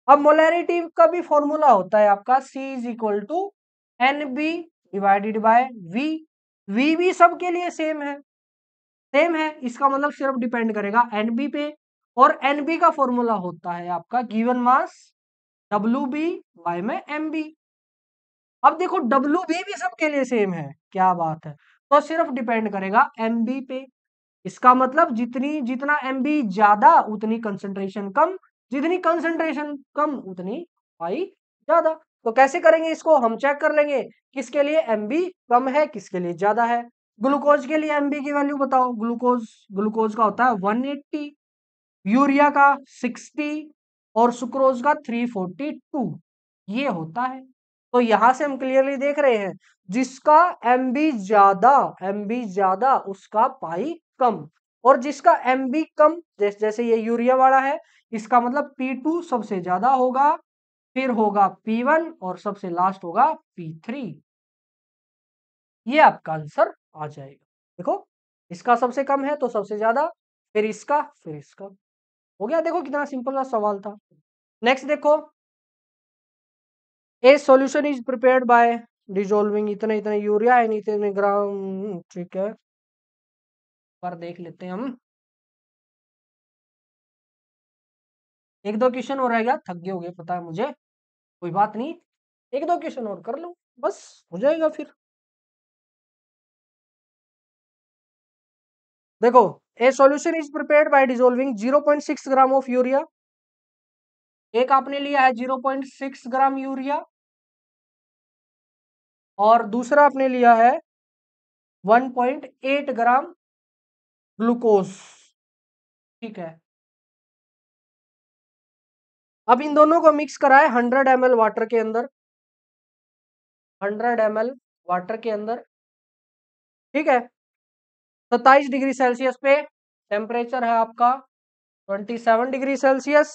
अब मोलैरिटी का भी फॉर्मूला होता है आपका C is equal to N B divided by V, V भी सबके लिए सेम है, इसका मतलब सिर्फ डिपेंड करेगा एनबी पे, और एनबी का फॉर्मूला होता है आपका given mass W B by में एम बी। अब देखो डब्ल्यू बी सबके लिए सेम है, क्या बात है, तो सिर्फ डिपेंड करेगा एम बी पे। इसका मतलब जितना एम बी ज्यादा उतनी कंसंट्रेशन कम, जितनी कंसंट्रेशन कम उतनी पाई ज्यादा। तो कैसे करेंगे इसको, हम चेक कर लेंगे किसके लिए एम बी कम है किसके लिए ज्यादा है। ग्लूकोज के लिए एमबी की वैल्यू बताओ, ग्लूकोज ग्लूकोज का होता है 180, यूरिया का 60 और सुक्रोज का 342, ये होता है। तो यहां से हम क्लियरली देख रहे हैं जिसका एमबी ज्यादा उसका पाई कम, और जिसका एमबी कम जैसे ये यूरिया वाला है, इसका मतलब P2 सबसे ज्यादा होगा, फिर होगा P1 और सबसे लास्ट होगा P3। ये आपका आंसर आ जाएगा। देखो इसका सबसे कम है तो सबसे ज्यादा, फिर इसका, हो गया। देखो कितना सिंपल सा सवाल था। नेक्स्ट देखो, ए solution is prepared by dissolving इतने इतने यूरिया एंड इतने ग्राम, ठीक है, पर देख लेते हैं हम, एक दो क्वेश्चन और रह गया, थक गए होगे पता है मुझे, कोई बात नहीं, एक दो क्वेश्चन और कर लो बस हो जाएगा फिर। देखो ए solution is prepared by dissolving 0.6 gram of urea, एक आपने लिया है 0.6 ग्राम यूरिया, और दूसरा आपने लिया है 1.8 ग्राम ग्लूकोज। ठीक है, अब इन दोनों को मिक्स कराए 100 ml वाटर के अंदर, 100 ml वाटर के अंदर। ठीक है, 27 डिग्री सेल्सियस पे टेम्परेचर है आपका 27 डिग्री सेल्सियस,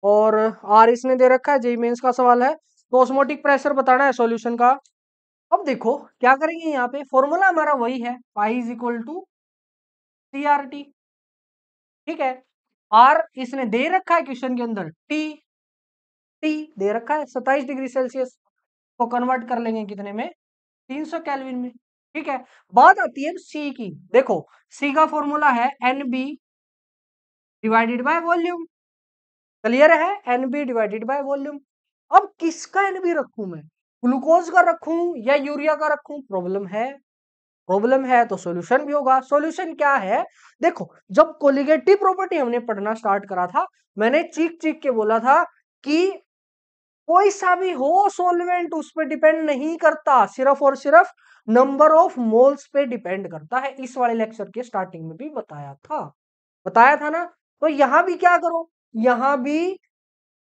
और आर इसने दे रखा है, जेई मेंस का सवाल है, तो ऑस्मोटिक प्रेशर बताना है सॉल्यूशन का। अब देखो क्या करेंगे, यहाँ पे फॉर्मूला हमारा वही है, pi is equal to C R T. ठीक है, आर इसने दे रखा है क्वेश्चन के अंदर, टी दे रखा है 27 डिग्री सेल्सियस, को कन्वर्ट कर लेंगे कितने में, 300 केल्विन में। ठीक है, बात आती है सी की। देखो सी का फॉर्मूला है N B divided by volume, clear है, N B divided by volume. अब किसका एन बी रखूं मैं, ग्लूकोज का रखूं या यूरिया का रखूं, प्रॉब्लम है। प्रॉब्लम है तो सॉल्यूशन भी होगा। सॉल्यूशन क्या है, देखो जब कोलिगेटिव प्रॉपर्टी हमने पढ़ना स्टार्ट करा था, मैंने चीख चीख के बोला था कि कोई सा भी हो सॉल्वेंट उस पर डिपेंड नहीं करता, सिर्फ और सिर्फ नंबर ऑफ मोल्स पे डिपेंड करता है। इस वाले लेक्चर के स्टार्टिंग में भी बताया था ना। तो यहां भी क्या करो, यहां भी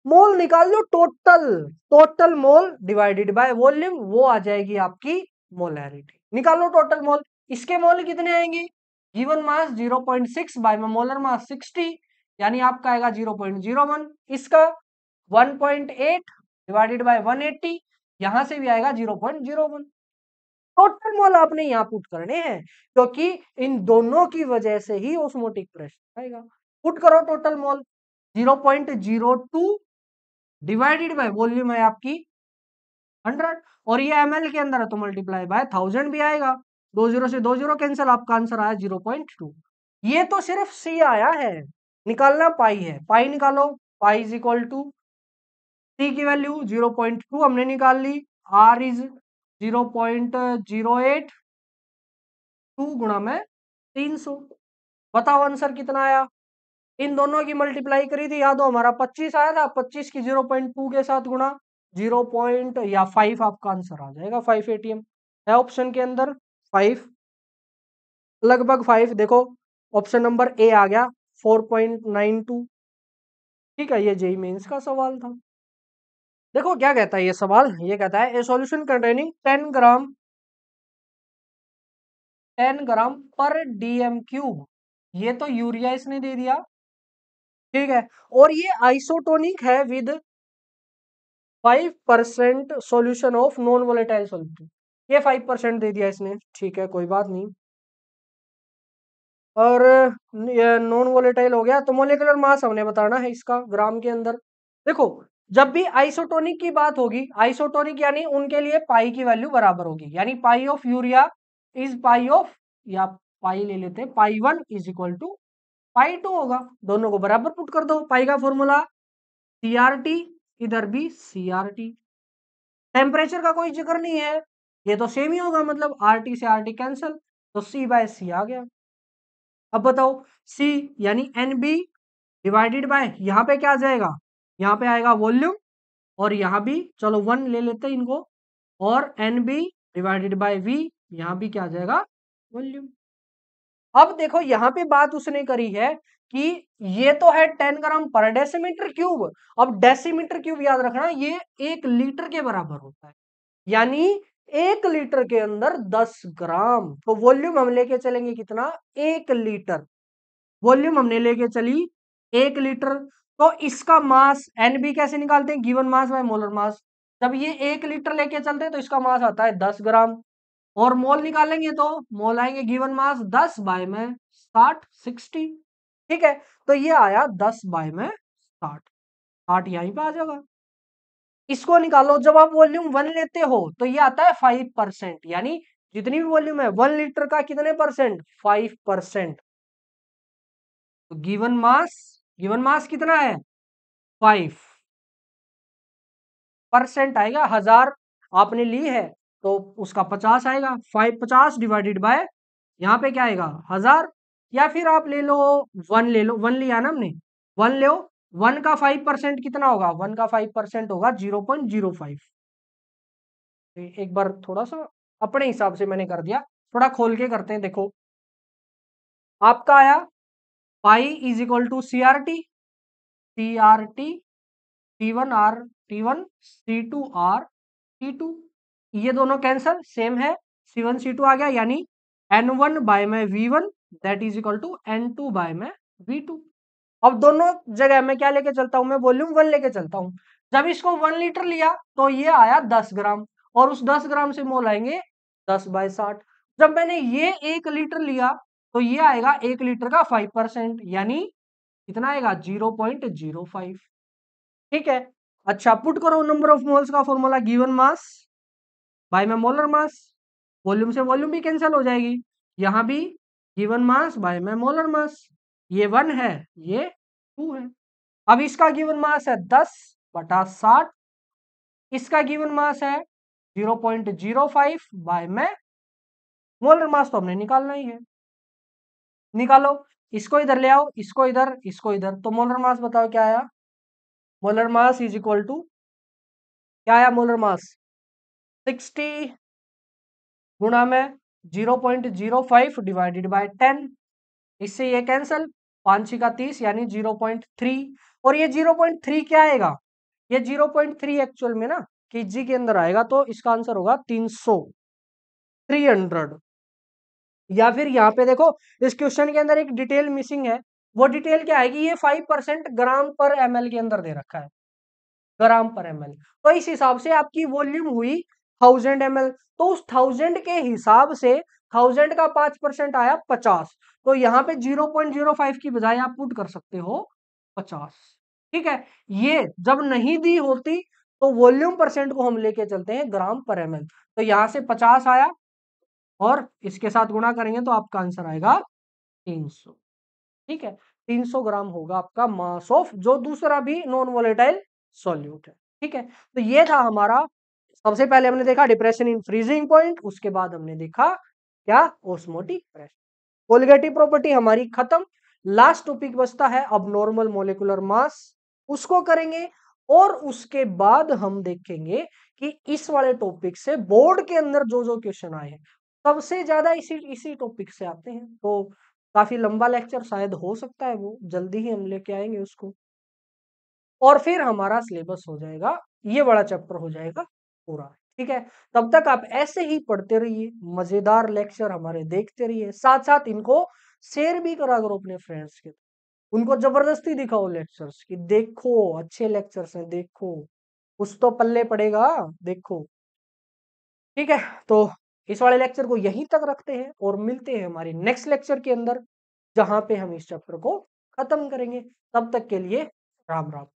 मोल निकाल लो, total mole divided by volume, वो आ जाएगी आपकी मोलैरिटी। निकालो टोटल मोल, इसके मोल कितने आएंगे, given mass 0.6 by molar mass 60, यानी आपका आएगा 0.01। इसका 1.8 डिवाइडेड बाय 180, यहां से भी आएगा 0.01। टोटल मोल आपने यहाँ पुट करने हैं, क्योंकि इन दोनों की वजह से ही ऑस्मोटिक प्रेशर आएगा। पुट करो total mole, 0.02 divided by volume है आपकी 100, और ये ml के अंदर है तो मल्टीप्लाई बाय 1000 भी आएगा। 20 से 20 कैंसिल, आपका आंसर आया 0.2। ये तो सिर्फ C आया है, निकालना पाई है, पाई निकालो, pi is equal to C की वैल्यू 0.2 हमने निकाल ली, R इज 0.08, 2 गुणा में 300। बताओ आंसर कितना आया, इन दोनों की मल्टीप्लाई करी थी, याद हो हमारा 25 आया था, 25 की 0.2 के साथ गुणा 0 पॉइंट या 5, आपका आंसर आ जाएगा 5 ATM है ऑप्शन के अंदर 5, लगभग 5। देखो ऑप्शन नंबर ए आ गया 4.92। ठीक है, ये जेई मेंस का सवाल था। देखो क्या कहता है ये सवाल, ये कहता है ए सॉल्यूशन कंटेनिंग 10 ग्राम पर डीएम क्यूब, ये तो यूरिया इसने दे दिया, ठीक है, और ये आइसोटोनिक है with 5% solution of non volatile solution, ये 5% दे दिया इसने, ठीक है कोई बात नहीं। और ये नॉन वोलेटाइल हो गया, तो मोलिकुलर मास हमने बताना है इसका ग्राम के अंदर। देखो जब भी आइसोटोनिक की बात होगी, आइसोटोनिक यानी उनके लिए पाई की वैल्यू बराबर होगी, यानी पाई of urea is pi of, या पाई ले लेते हैं, पाई 1 इज इक्वल टू पाई 2 होगा, दोनों को बराबर पुट कर दो। पाई का फॉर्मूला सीआरटी, इधर भी सीआरटी, टेम्परेचर का कोई जिक्र नहीं है, ये तो सेम ही होगा, मतलब आरटी से आरटी कैंसिल, तो सी बाय सी आ गया। अब बताओ सी यानी एन बी डिवाइडेड बाय, यहाँ पे क्या आ जाएगा, यहाँ पे आएगा वॉल्यूम, और यहाँ भी चलो 1 ले लेते हैं इनको, और N B divided by V, यहाँ भी क्या आ जाएगा वॉल्यूम। अब देखो यहाँ पे बात उसने करी है कि ये तो है 10 ग्राम पर डेसीमीटर क्यूब, अब डेसीमीटर क्यूब याद रखना ये 1 लीटर के बराबर होता है, यानी 1 लीटर के अंदर 10 ग्राम, तो वॉल्यूम हम लेके चलेंगे कितना, 1 लीटर, वॉल्यूम हमने लेके चली 1 लीटर। तो इसका मास एनबी कैसे निकालते हैं, given mass by molar mass, जब ये 1 लीटर लेके चलते हैं तो इसका मास आता है 10 ग्राम, और मोल निकालेंगे तो मोल आएंगे गिवन मास 10 बाय में 60, ठीक है, तो ये आया 10 बाय में 60 यहीं पे आ जाएगा। इसको निकालो, जब आप वॉल्यूम 1 लेते हो तो ये आता है 5%, यानी जितनी भी वॉल्यूम है 1 लीटर का कितने परसेंट, 5%। तो गिवन मास कितना है 5% आएगा, 1000 आपने ली है तो उसका 50 आएगा, 50 डिवाइडेड बाय यहाँ पे क्या आएगा 1000, या फिर आप ले लो 1, ले लो 1 लिया ना हमने, 1 लो, 1 का 5% कितना होगा, 1 का 5% होगा 0.05। एक बार थोड़ा सा अपने हिसाब से मैंने कर दिया, थोड़ा खोल के करते हैं। देखो आपका आया pi is equal to C R T T1 C2 ये दोनों कैंसल, सेम है, C1 C2 आ गया, यानी N1 बाय में V1 that is equal to N2 by में V2। अब दोनों जगह मैं क्या लेके चलता हूं, मैं वॉल्यूम 1 लेके चलता हूं। जब इसको 1 लीटर लिया तो ये आया 10 ग्राम, और उस 10 ग्राम से मोल आएंगे 10 बाय 60। जब मैंने ये 1 लीटर लिया तो ये आएगा 1 लीटर का 5%, यानी कितना आएगा 0.05, ठीक है। अच्छा पुट करो नंबर ऑफ मोल्स का फॉर्मूला, गिवन मास बाय में मोलर मास, वॉल्यूम से वॉल्यूम भी कैंसिल हो जाएगी, यहां भी गिवन मास बाय में मोलर मास, ये 1 है ये 2 है। अब इसका गिवन मास है 10/60, इसका गिवन मास है 0.05 बाय में मोलर मास तो हमने निकालना ही है, निकालो। इसको इधर ले आओ, इसको इधर, इसको इधर, तो मोलर मास बताओ क्या आया? Molar mass is equal to क्या आया? मोलर मास 60 गुणा में 0.05 डिवाइडेड बाय 10। इससे ये कैंसल, 5 का 30 यानी 0.3। और ये 0.3 क्या आएगा? ये 0.3 एक्चुअल में ना केजी के अंदर आएगा, तो इसका आंसर होगा 300, 300। या फिर यहाँ पे देखो, इस क्वेश्चन के अंदर एक डिटेल मिसिंग है। वो डिटेल क्या है कि ये 5% ग्राम पर ml के अंदर दे रखा है, ग्राम पर ml। तो इस हिसाब से आपकी वॉल्यूम हुई 1000 ml। तो उस 1000 के हिसाब से 1000 का 5% आया 50। तो यहाँ पे 0.05 की बजाय आप पुट कर सकते हो 50। ठीक है। ये जब नहीं दी होती तो वॉल्यूम परसेंट को हम लेके चलते हैं ग्राम पर ml। तो यहाँ से 50 आया और इसके साथ गुणा करेंगे तो आपका आंसर आएगा 300। ठीक है, 300 ग्राम होगा आपका मास ऑफ जो दूसरा भी नॉन वोलेटाइल सॉल्यूट है। ठीक है, तो ये था हमारा। सबसे पहले हमने देखा डिप्रेशन इन फ्रीजिंग पॉइंट, उसके बाद हमने देखा क्या? Osmotic pressure. कोलिगेटिव प्रॉपर्टी हमारी खत्म। लास्ट टॉपिक बचता है अब नॉर्मल मोलिकुलर मास, उसको करेंगे। और उसके बाद हम देखेंगे कि इस वाले टॉपिक से बोर्ड के अंदर जो जो क्वेश्चन आए हैं सबसे ज्यादा इसी इसी टॉपिक से आते हैं। तो काफी लंबा लेक्चर शायद हो सकता है, वो जल्दी ही हम लेके आएंगे उसको। और फिर हमारा सिलेबस हो जाएगा, ये बड़ा चैप्टर हो जाएगा पूरा। ठीक है, तब तक आप ऐसे ही पढ़ते रहिए, मजेदार लेक्चर हमारे देखते रहिए, साथ साथ इनको शेयर भी करा करो अपने फ्रेंड्स के। उनको जबरदस्ती दिखाओ लेक्चर्स कि देखो अच्छे लेक्चर्स हैं, देखो कुछ तो पल्ले पड़ेगा, देखो। ठीक है, तो इस वाले लेक्चर को यहीं तक रखते हैं और मिलते हैं हमारे नेक्स्ट लेक्चर के अंदर, जहां पे हम इस चैप्टर को खत्म करेंगे। तब तक के लिए राम राम।